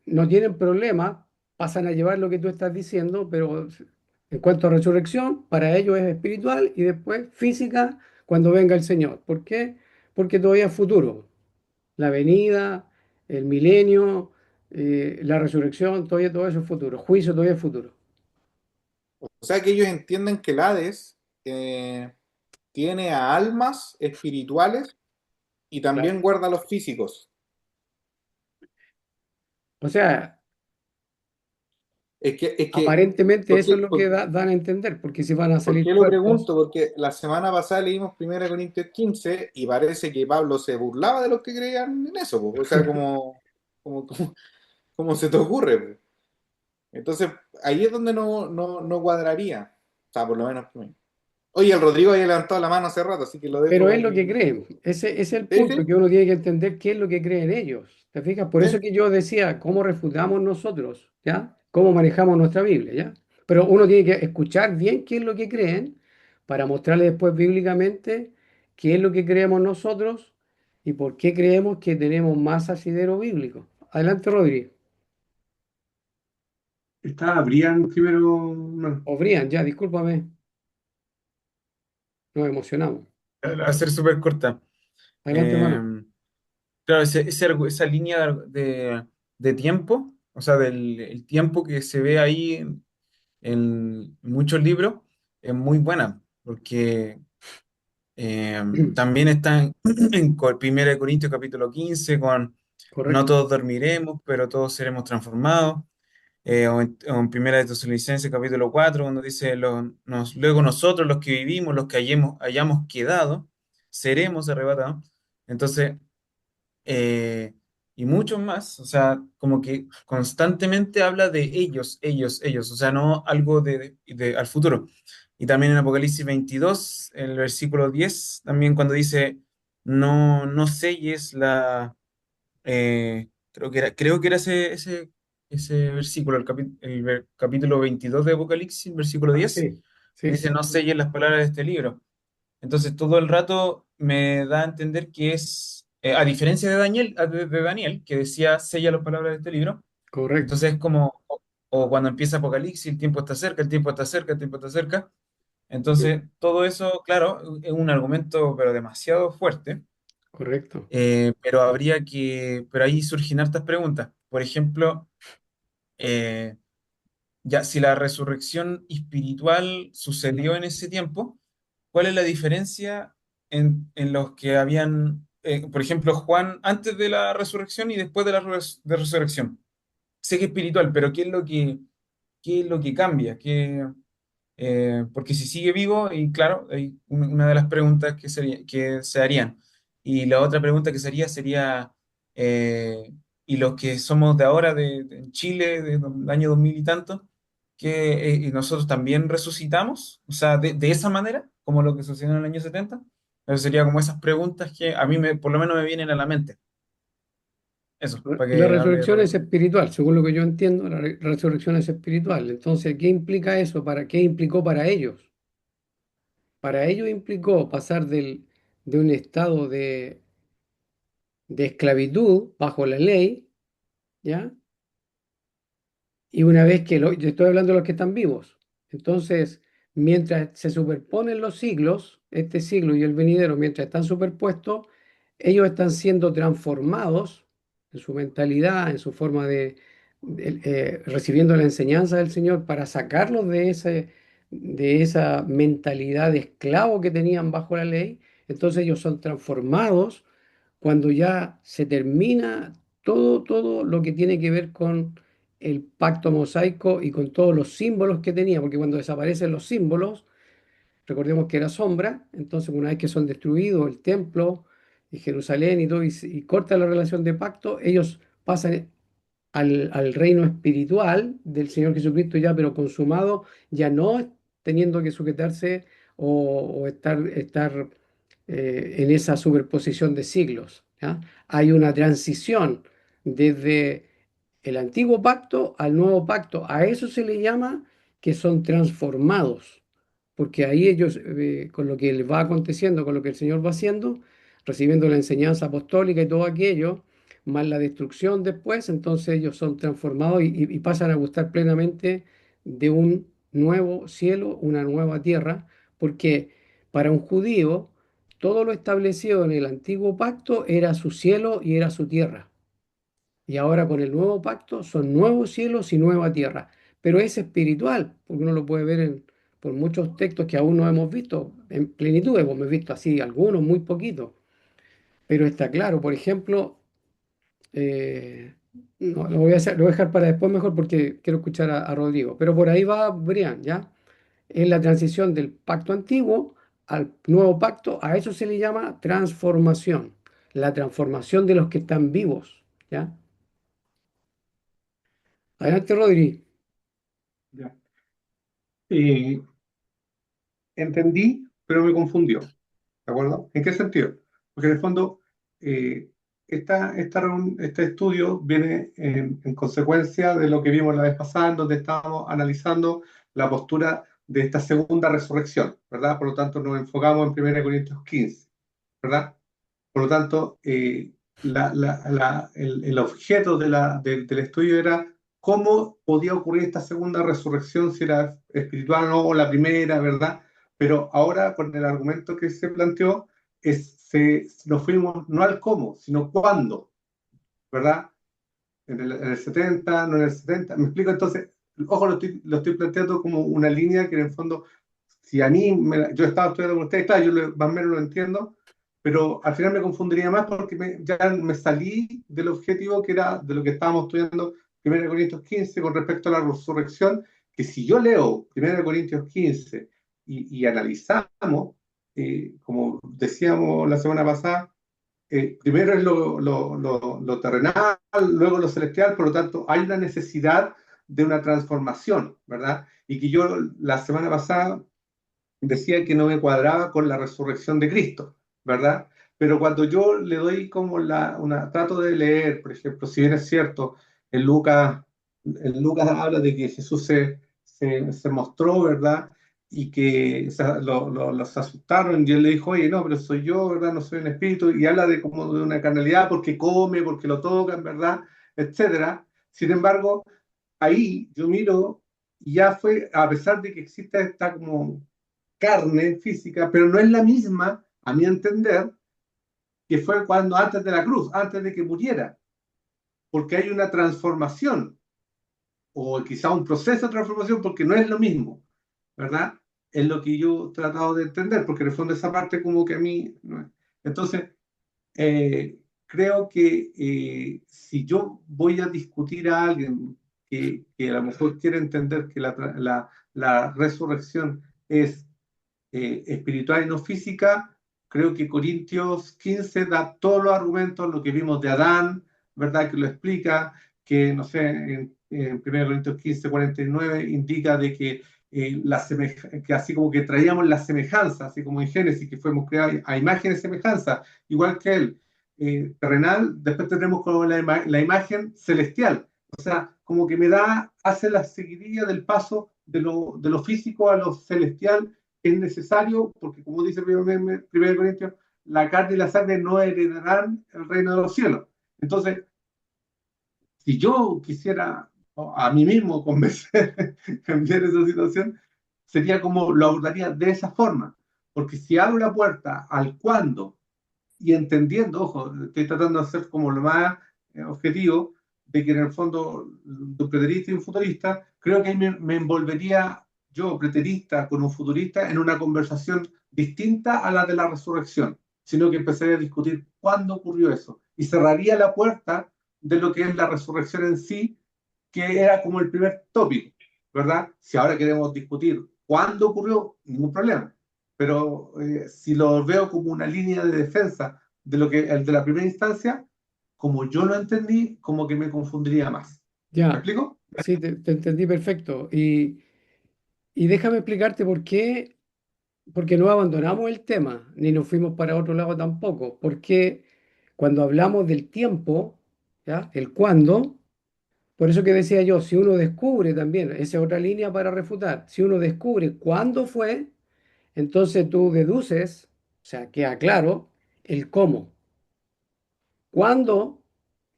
no tienen problema, pasan a llevar lo que tú estás diciendo, pero en cuanto a resurrección, para ellos es espiritual y después física cuando venga el Señor. ¿Por qué? Porque todavía es futuro. La venida, el milenio, la resurrección, todavía todo eso es futuro. Juicio todavía es futuro. O sea que ellos entienden que el Hades tiene a almas espirituales y Claro. también guarda a los físicos. O sea, Aparentemente ¿por eso qué, es lo que por, dan a entender, porque si van a por salir qué lo cuerpos, pregunto? Porque la semana pasada leímos 1 Corintios 15 y parece que Pablo se burlaba de los que creían en eso, po. O sea, como se te ocurre, po. Entonces, ahí es donde no cuadraría. O sea, por lo menos para mí. Oye, el Rodrigo había levantado la mano hace rato, así que lo dejo pero es para lo que que... creen. Ese es el Sí, punto, sí, que uno tiene que entender qué es lo que creen ellos. ¿Te fijas? Por eso sí. que yo decía, ¿cómo refutamos nosotros? ¿Ya? ¿Cómo manejamos nuestra Biblia? ¿Ya? Pero uno tiene que escuchar bien qué es lo que creen para mostrarle después bíblicamente qué es lo que creemos nosotros y por qué creemos que tenemos más asidero bíblico. Adelante, Rodri. Estaba Brian primero, no. O Brian, ya, discúlpame, nos emocionamos. Va a ser súper corta. Adelante, Eh, hermano. claro, esa línea de tiempo, o sea, del el tiempo que se ve ahí en muchos libros, es muy buena, porque también está en 1 Corintios capítulo 15 con no Correcto, todos dormiremos, pero todos seremos transformados. O en 1 de Tesalonicenses capítulo 4 cuando dice, luego nosotros los que vivimos, los que hayamos quedado, seremos arrebatados. Entonces, eh, y muchos más, o sea, como que constantemente habla de ellos, o sea, no algo al futuro. Y también en Apocalipsis 22 en el versículo 10 también cuando dice, no selles creo que era ese versículo, capítulo 22 de Apocalipsis, versículo 10 sí, que sí, dice, no selles las palabras de este libro. Entonces todo el rato me da a entender que es, a diferencia de Daniel, que decía, sella las palabras de este libro, correcto, entonces es como, o cuando empieza Apocalipsis, el tiempo está cerca, el tiempo está cerca, el tiempo está cerca. sí, Entonces todo eso, claro, es un argumento, pero demasiado fuerte, correcto. pero ahí surgen hartas preguntas. Por ejemplo, eh, ya, si la resurrección espiritual sucedió en ese tiempo, ¿cuál es la diferencia en los que habían, por ejemplo, Juan antes de la resurrección y después de resurrección? Sé que es espiritual, pero ¿qué es lo que cambia? Porque si sigue vivo, y claro, hay una de las preguntas que se harían. Y la otra pregunta que sería, eh, ¿y los que somos de ahora, en Chile, del año 2000 y tanto, que y nosotros también resucitamos? O sea, de esa manera, como lo que sucedió en el año 70. Eso sería como esas preguntas que a mí por lo menos me vienen a la mente. Eso, para La que hable resurrección es Rodrigo. espiritual, según lo que yo entiendo, la resurrección es espiritual. Entonces, ¿qué implica eso? ¿Qué implicó para ellos? Para ellos implicó pasar de un estado de esclavitud bajo la ley, ¿ya? Y una vez que yo estoy hablando de los que están vivos. Entonces, mientras se superponen los siglos, este siglo y el venidero, mientras están superpuestos, ellos están siendo transformados en su mentalidad, en su forma recibiendo la enseñanza del Señor para sacarlos de esa mentalidad de esclavo que tenían bajo la ley. Entonces ellos son transformados cuando ya se termina todo lo que tiene que ver con el pacto mosaico y con todos los símbolos que tenía, porque cuando desaparecen los símbolos, recordemos que era sombra, entonces una vez que son destruidos el templo y Jerusalén y todo, y corta la relación de pacto, ellos pasan al reino espiritual del Señor Jesucristo ya, pero consumado, ya no teniendo que sujetarse o estar en esa superposición de siglos, ¿ya? Hay una transición desde el antiguo pacto al nuevo pacto. A eso se le llama que son transformados, porque ahí ellos, con lo que les va aconteciendo, con lo que el Señor va haciendo, recibiendo la enseñanza apostólica y todo aquello, más la destrucción después, entonces ellos son transformados y pasan a gustar plenamente de un nuevo cielo, una nueva tierra, porque para un judío todo lo establecido en el antiguo pacto era su cielo y era su tierra. Y ahora con el nuevo pacto son nuevos cielos y nueva tierra. Pero es espiritual, porque uno lo puede ver por muchos textos que aún no hemos visto en plenitud. Hemos visto así algunos, muy poquitos. Pero está claro, por ejemplo, No, lo voy a hacer, lo voy a dejar para después mejor porque quiero escuchar a Rodrigo. Pero por ahí va Brian, ¿ya? Es la transición del pacto antiguo al nuevo pacto. A eso se le llama transformación. La transformación de los que están vivos, ¿ya? Adelante, Rodri. Ya. Eh, Entendí, pero me confundió. ¿De acuerdo? ¿En qué sentido? Porque en el fondo, eh, este estudio viene en consecuencia de lo que vimos la vez pasada, en donde estábamos analizando la postura de esta segunda resurrección, ¿verdad? Por lo tanto, nos enfocamos en 1 Corintios 15, ¿verdad? Por lo tanto, el objeto del estudio era cómo podía ocurrir esta segunda resurrección, si era espiritual o no, o la primera, ¿verdad? Pero ahora, con el argumento que se planteó, nos fuimos no al cómo, sino cuándo, ¿verdad? En el 70, no en el 70. ¿Me explico? Entonces, ojo, lo estoy planteando como una línea que en el fondo, si a mí, yo estaba estudiando con ustedes, claro, más o menos lo entiendo, pero al final me confundiría más porque ya me salí del objetivo que era de lo que estábamos estudiando 1 Corintios 15 con respecto a la resurrección, que si yo leo 1 Corintios 15 y analizamos, como decíamos la semana pasada, primero es lo terrenal, luego lo celestial, por lo tanto hay una necesidad de una transformación, ¿verdad? Y que yo la semana pasada decía que no me cuadraba con la resurrección de Cristo, ¿verdad? Pero cuando yo le doy como trato de leer, por ejemplo, si bien es cierto, en Lucas, Lucas habla de que Jesús se mostró, ¿verdad? Y que los asustaron y él le dijo, oye, no, pero soy yo, ¿verdad? No soy un espíritu, y habla de como de una carnalidad porque come, porque lo tocan, ¿verdad? Etcétera. Sin embargo, ahí yo miro y ya fue, a pesar de que existe esta como carne física, pero no es la misma, a mi entender, que fue cuando antes de la cruz, antes de que muriera, porque hay una transformación, o quizá un proceso de transformación, porque no es lo mismo, ¿verdad? Es lo que yo he tratado de entender, porque en el fondo esa parte como que a mí no es. Entonces, creo que si yo voy a discutir a alguien que a lo mejor quiere entender que la resurrección es espiritual y no física, creo que Corintios 15 da todos los argumentos, lo que vimos de Adán, ¿verdad? Que lo explica, que no sé, en 1 Corintios 15, 49 indica de que, que así como que traíamos la semejanza, así como en Génesis, que fuimos creados a imagen y semejanza, igual que él, terrenal, después tendremos como la imagen celestial. O sea, como que hace la seguidilla del paso de lo físico a lo celestial es necesario, porque como dice 1 Corintios, la carne y la sangre no heredarán el reino de los cielos. Entonces, si yo quisiera a mí mismo convencer, cambiar esa situación, sería como lo abordaría de esa forma. Porque si abro la puerta al cuándo y entendiendo, ojo, estoy tratando de hacer como lo más objetivo, de que en el fondo, de un preterista y un futurista, creo que ahí me envolvería yo, preterista, con un futurista, en una conversación distinta a la de la resurrección, sino que empezaría a discutir cuándo ocurrió eso y cerraría la puerta de lo que es la resurrección en sí, que era como el primer tópico, ¿verdad? Si ahora queremos discutir cuándo ocurrió, ningún problema. Pero si lo veo como una línea de defensa de lo que el de la primera instancia, como yo lo entendí, como que me confundiría más. ¿Me Ya, explico? sí, te entendí perfecto. Y déjame explicarte por qué, porque no abandonamos el tema, ni nos fuimos para otro lado tampoco. Porque cuando hablamos del tiempo, ¿ya? El cuándo, por eso que decía yo, si uno descubre también, esa es otra línea para refutar, si uno descubre cuándo fue, entonces tú deduces, o sea, queda claro, el cómo. ¿Cuándo?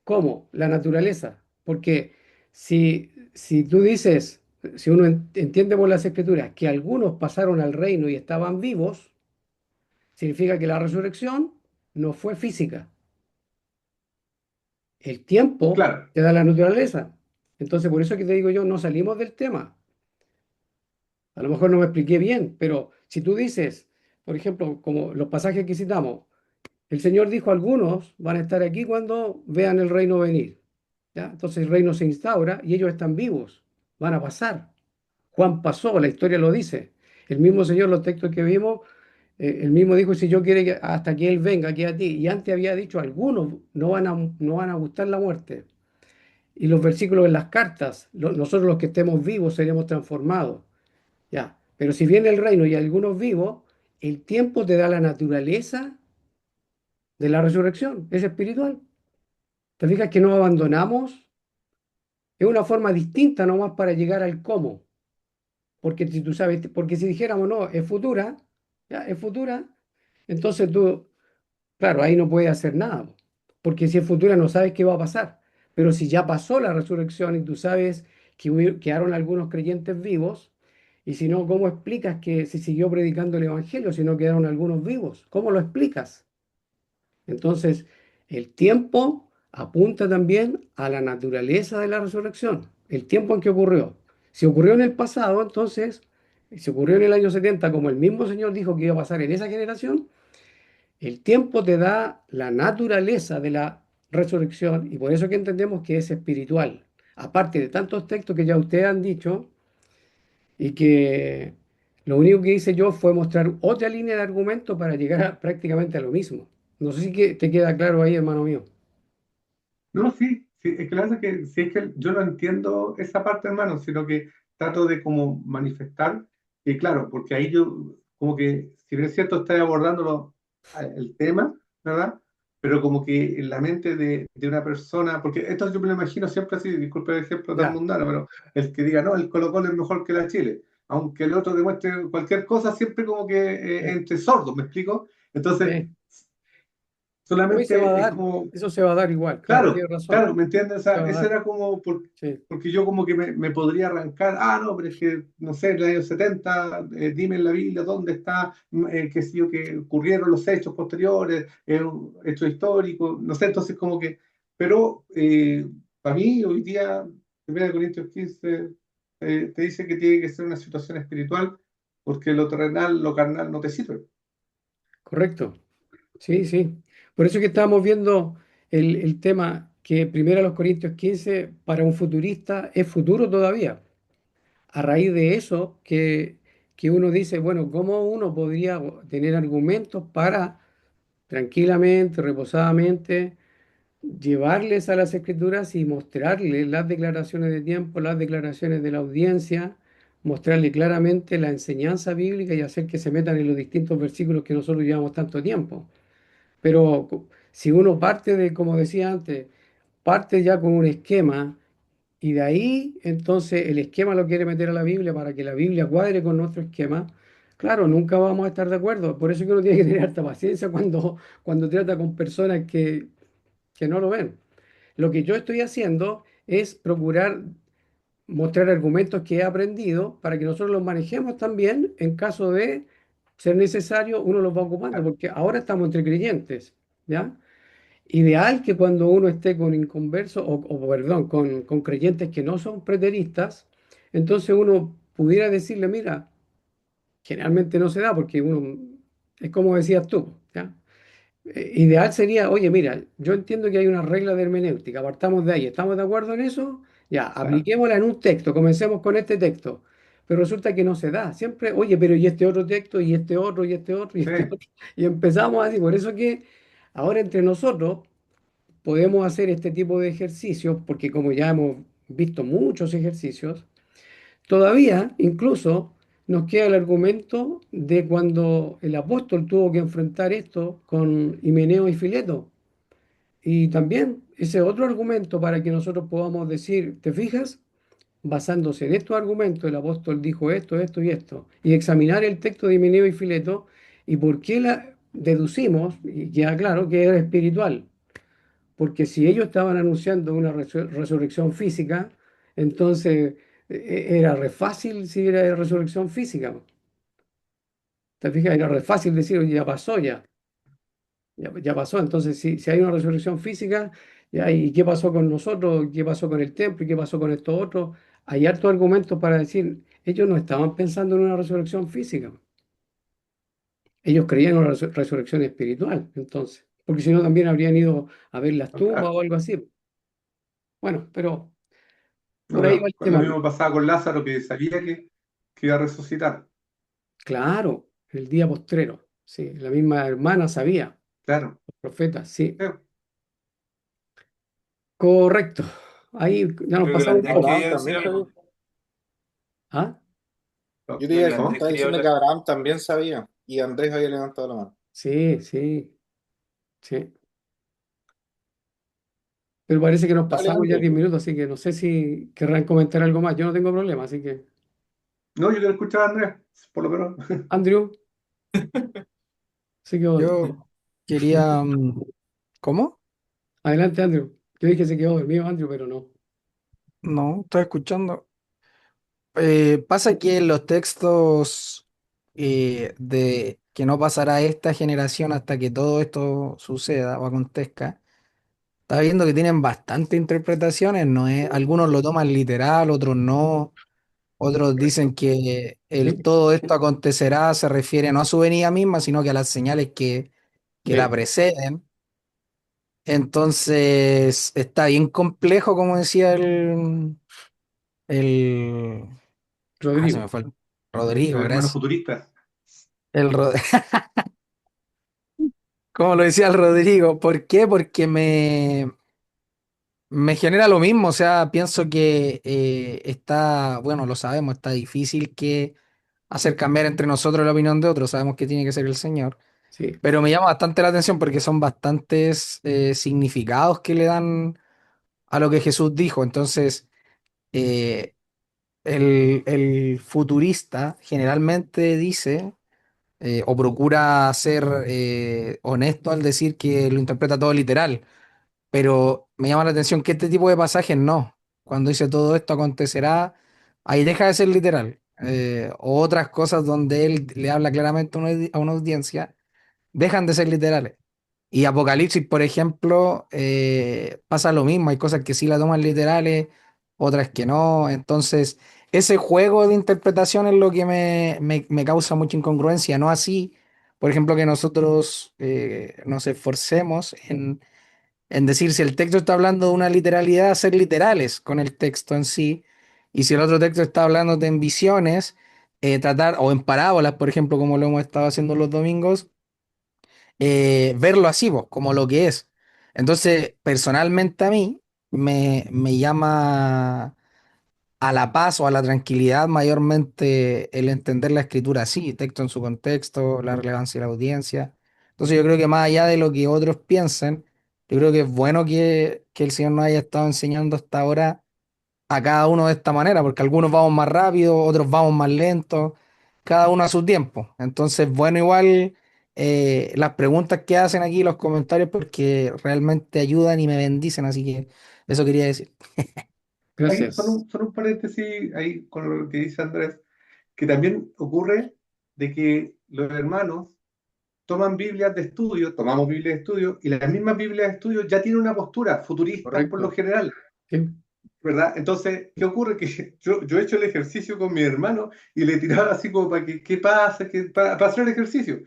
¿Cómo? La naturaleza. Porque si tú dices, si uno entiende por las escrituras que algunos pasaron al reino y estaban vivos, significa que la resurrección no fue física. El tiempo Claro, te da la naturaleza. Entonces, por eso que te digo yo, no salimos del tema. A lo mejor no me expliqué bien, pero si tú dices, por ejemplo, como los pasajes que citamos, el Señor dijo, algunos van a estar aquí cuando vean el reino venir. ¿ya? Entonces el reino se instaura y ellos están vivos, van a pasar. Juan pasó, la historia lo dice. El mismo Señor, los textos que vimos, él mismo dijo, si yo quiero que hasta que Él venga aquí a ti, y antes había dicho, algunos no van a gustar la muerte. Y los versículos en las cartas, nosotros los que estemos vivos seremos transformados. Ya. Pero si viene el reino y algunos vivos, el tiempo te da la naturaleza de la resurrección, es espiritual. ¿Te fijas que no abandonamos? Es una forma distinta nomás para llegar al cómo. Porque si tú sabes, porque si dijéramos no, es futura, ya, es futura, entonces tú, claro, ahí no puedes hacer nada. Porque si es futura no sabes qué va a pasar. Pero si ya pasó la resurrección y tú sabes que quedaron algunos creyentes vivos, y si no, ¿cómo explicas que se siguió predicando el evangelio si no quedaron algunos vivos? ¿Cómo lo explicas? Entonces, el tiempo apunta también a la naturaleza de la resurrección, el tiempo en que ocurrió. Si ocurrió en el pasado, entonces, si ocurrió en el año 70, como el mismo Señor dijo que iba a pasar en esa generación, el tiempo te da la naturaleza de la resurrección y por eso que entendemos que es espiritual. Aparte de tantos textos que ya ustedes han dicho y que lo único que hice yo fue mostrar otra línea de argumento para llegar prácticamente a lo mismo. No sé si te queda claro ahí, hermano mío. No, sí, sí, es que la verdad es que si es que yo no entiendo esa parte, hermano, sino que trato de como manifestar, y claro, porque ahí yo, como que, si bien es cierto, estoy abordando el tema, ¿verdad? Pero como que en la mente de una persona, porque esto yo me lo imagino siempre así, disculpe el ejemplo tan Ya, mundano, pero el que diga, no, el Colo-Colo es mejor que la Chile, aunque el otro demuestre cualquier cosa, siempre como que sí, entre sordos, ¿me explico? Entonces, sí. Hoy se va a solamente es dar, como eso se va a dar igual, claro, claro, tienes razón, claro, ¿me entiendes? O se sea, va a ese dar, era como, sí, porque yo como que me podría arrancar, no, pero es que, no sé, en el año 70, dime en la Biblia dónde está, qué sé yo, que ocurrieron los hechos posteriores, hechos históricos, no sé, entonces como que, pero para mí hoy día, 1 Corintios 15, te dice que tiene que ser una situación espiritual, porque lo terrenal, lo carnal no te sirve. correcto, sí, sí. Por eso que estamos viendo el tema que 1 Corintios 15 para un futurista es futuro todavía. A raíz de eso que uno dice, bueno, ¿cómo uno podría tener argumentos para tranquilamente, reposadamente llevarles a las escrituras y mostrarles las declaraciones de tiempo, las declaraciones de la audiencia, mostrarle claramente la enseñanza bíblica y hacer que se metan en los distintos versículos que nosotros llevamos tanto tiempo? Pero si uno parte de, como decía antes, parte ya con un esquema y de ahí entonces el esquema lo quiere meter a la Biblia para que la Biblia cuadre con nuestro esquema, claro, nunca vamos a estar de acuerdo. Por eso que uno tiene que tener harta paciencia cuando trata con personas que no lo ven. Lo que yo estoy haciendo es procurar mostrar argumentos que he aprendido para que nosotros los manejemos también en caso de ser necesario, uno los va ocupando, porque ahora estamos entre creyentes, ¿ya? Ideal que cuando uno esté con inconversos, perdón, con creyentes que no son preteristas, entonces uno pudiera decirle, mira, generalmente no se da porque uno, es como decías tú, ¿ya? Ideal sería, oye, mira, yo entiendo que hay una regla de hermenéutica, partamos de ahí, ¿estamos de acuerdo en eso? Ya, Claro, apliquémosla en un texto, comencemos con este texto. Pero resulta que no se da. Siempre, oye, pero y este otro texto, y este otro, y este otro, y sí, este otro. Y empezamos así. Por eso que ahora entre nosotros podemos hacer este tipo de ejercicios, porque como ya hemos visto muchos ejercicios, todavía incluso nos queda el argumento de cuando el apóstol tuvo que enfrentar esto con Himeneo y Fileto. Y también ese otro argumento para que nosotros podamos decir, ¿te fijas? Basándose en estos argumentos, el apóstol dijo esto, esto y esto, y examinar el texto de Himeneo y Fileto y por qué deducimos, y queda claro que era espiritual. Porque si ellos estaban anunciando una resurrección física, entonces era re fácil si era resurrección física. ¿Te fijas? Era re fácil decir, "Oye, ya pasó ya, ya pasó". Entonces, si hay una resurrección física, ya, ¿y qué pasó con nosotros? ¿Qué pasó con el templo? ¿Y qué pasó con esto otro? Hay hartos argumentos para decir, ellos no estaban pensando en una resurrección física. Ellos creían en una resurrección espiritual, entonces. Porque si no, también habrían ido a ver las tumbas claro. o algo así. Bueno, pero No, por ahí va pero el lo tema. mismo pasaba con Lázaro, que sabía que iba a resucitar. Claro, el día postrero. Sí, la misma hermana sabía, Claro. los profetas, sí. Sí. Correcto. Ahí ya nos Creo que el pasamos un Andrés poco. Abraham quería decir también sabía. algo. ¿Ah? Yo te Creo iba que a el decir, Andrés estaba quería diciendo que hablar. Abraham también sabía. Y Andrés había levantado la mano. Sí, sí, sí. Pero parece que nos Dale, pasamos ya Andrés. 10 minutos, así que no sé si querrán comentar algo más. Yo no tengo problema, así que, No, yo quiero escuchar a Andrés, por lo menos. Andrew, se quedó. Yo quería, ¿cómo? Adelante, Andrew. Yo dije se quedó dormido, Andrew, pero no. No, estoy escuchando. Pasa que en los textos de que no pasará esta generación hasta que todo esto suceda o acontezca, está viendo que tienen bastantes interpretaciones, ¿no es? Algunos lo toman literal, otros no. Otros dicen que Sí, todo esto acontecerá se refiere no a su venida misma, sino que a las señales que la sí, preceden. Entonces, está bien complejo, como decía el, se Rodrigo. me fue El Rodrigo, hermano gracias. futurista. El, Ro- como lo decía el Rodrigo, ¿por qué? Porque me genera lo mismo, o sea, pienso que está, bueno, lo sabemos, está difícil que hacer cambiar entre nosotros la opinión de otros, sabemos que tiene que ser el Señor. Sí, Pero me llama bastante la atención porque son bastantes significados que le dan a lo que Jesús dijo. Entonces, eh, el futurista generalmente dice o procura ser honesto al decir que lo interpreta todo literal. Pero me llama la atención que este tipo de pasajes no. Cuando dice todo esto acontecerá, ahí deja de ser literal. O otras cosas donde él le habla claramente a una audiencia dejan de ser literales. Y Apocalipsis, por ejemplo, pasa lo mismo. Hay cosas que sí la toman literales, otras que no. Entonces, ese juego de interpretación es lo que me causa mucha incongruencia. No así, por ejemplo, que nosotros nos esforcemos en decir si el texto está hablando de una literalidad, ser literales con el texto en sí. Y si el otro texto está hablando de en visiones, tratar, o en parábolas, por ejemplo, como lo hemos estado haciendo los domingos, verlo así, vos, como lo que es. Entonces, personalmente a mí me llama a la paz o a la tranquilidad mayormente el entender la escritura así, texto en su contexto, la relevancia de la audiencia. Entonces yo creo que más allá de lo que otros piensen, yo creo que es bueno que el Señor nos haya estado enseñando hasta ahora a cada uno de esta manera, porque algunos vamos más rápido, otros vamos más lento, cada uno a su tiempo. Entonces, bueno, igual las preguntas que hacen aquí, los comentarios, porque realmente ayudan y me bendicen, así que eso quería decir. Ahí, gracias. son un paréntesis ahí con lo que dice Andrés, que también ocurre de que los hermanos toman Biblias de estudio, tomamos Biblias de estudio, y las mismas Biblias de estudio ya tienen una postura futurista por lo Correcto. general, Sí, ¿verdad? Entonces, ¿qué ocurre? Que yo he hecho el ejercicio con mi hermano y le tiraba así como para que, ¿qué pasa? Para hacer el ejercicio.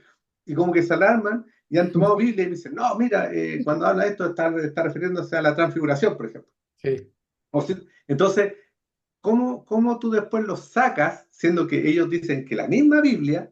Y como que se alarman y han tomado Biblia y me dicen, no, mira, cuando habla de esto está refiriéndose a la transfiguración, por ejemplo. sí, Entonces, ¿cómo tú después los sacas, siendo que ellos dicen que la misma Biblia,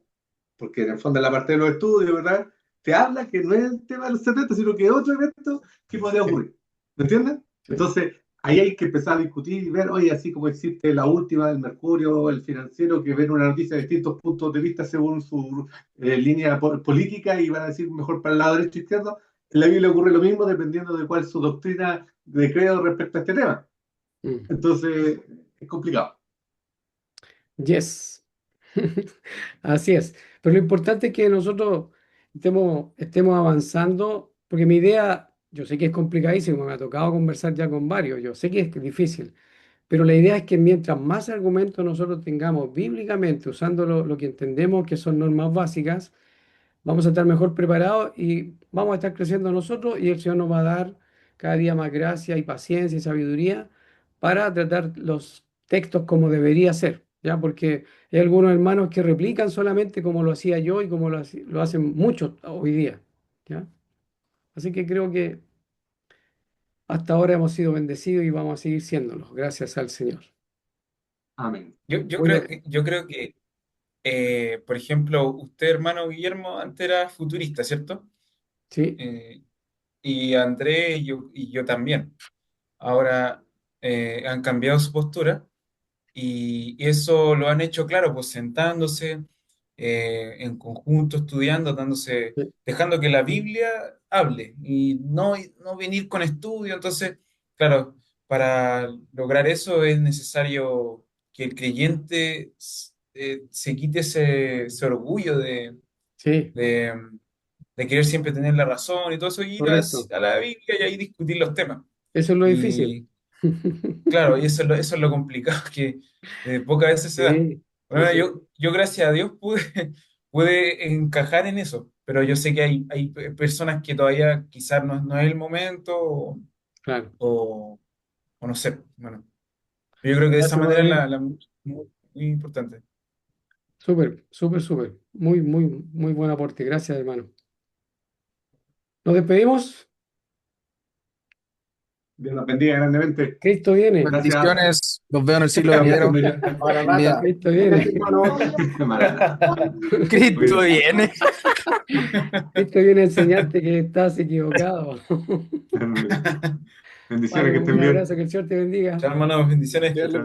porque en el fondo en la parte de los estudios, ¿verdad? Te habla que no es el tema de los 70, sino que es otro evento que podría sí, ocurrir. ¿Me entiendes? sí. Entonces, ahí hay que empezar a discutir y ver, oye, así como existe la última del Mercurio, el financiero, que ven una noticia de distintos puntos de vista según su línea política y van a decir mejor para el lado derecho o izquierdo, en la Biblia ocurre lo mismo dependiendo de cuál es su doctrina de credo respecto a este tema. Mm. Entonces, es complicado. Yes. Así es. Pero lo importante es que nosotros estemos avanzando, porque mi idea, yo sé que es complicadísimo, me ha tocado conversar ya con varios, yo sé que es difícil, pero la idea es que mientras más argumentos nosotros tengamos bíblicamente, usando lo que entendemos que son normas básicas, vamos a estar mejor preparados y vamos a estar creciendo nosotros y el Señor nos va a dar cada día más gracia y paciencia y sabiduría para tratar los textos como debería ser, ¿ya? Porque hay algunos hermanos que replican solamente como lo hacía yo y como lo hacen muchos hoy día, ¿ya? Así que creo que hasta ahora hemos sido bendecidos y vamos a seguir siéndolo, gracias al Señor. Amén. Oye, Yo creo que por ejemplo, usted, hermano Guillermo, antes era futurista, ¿cierto? sí, Eh, y Andrés y yo también. Ahora han cambiado su postura y eso lo han hecho, claro, pues sentándose en conjunto, estudiando, sí, dejando que la Biblia hable y no venir con estudio. Entonces, claro, para lograr eso es necesario que el creyente se quite ese orgullo sí, de, de querer siempre tener la razón y todo eso, y ir correcto. a la Biblia y ahí discutir los temas. Eso es lo difícil. Y claro, y eso es lo complicado, que pocas veces se da. Sí, Bueno, eso, yo gracias a Dios pude encajar en eso, pero yo sé que hay personas que todavía quizás no es el momento claro. o, o no sé. Bueno, yo creo que de esa Gracias, hermano manera es mío. muy importante. Súper, súper, súper. Muy, muy, muy buen aporte. Gracias, hermano. Nos despedimos. Dios los bendiga grandemente. Cristo viene. Gracias. Bendiciones, los veo en el siglo Gracias, venidero. familia. También. Maranata. Cristo Cuídate, viene. hermano. Maranata. Cristo viene. Cristo viene a enseñarte que estás equivocado. Bendiciones, que Vale, un estén bien. abrazo, que el Señor te bendiga. Chao, hermanos, bendiciones. Dios los Chao.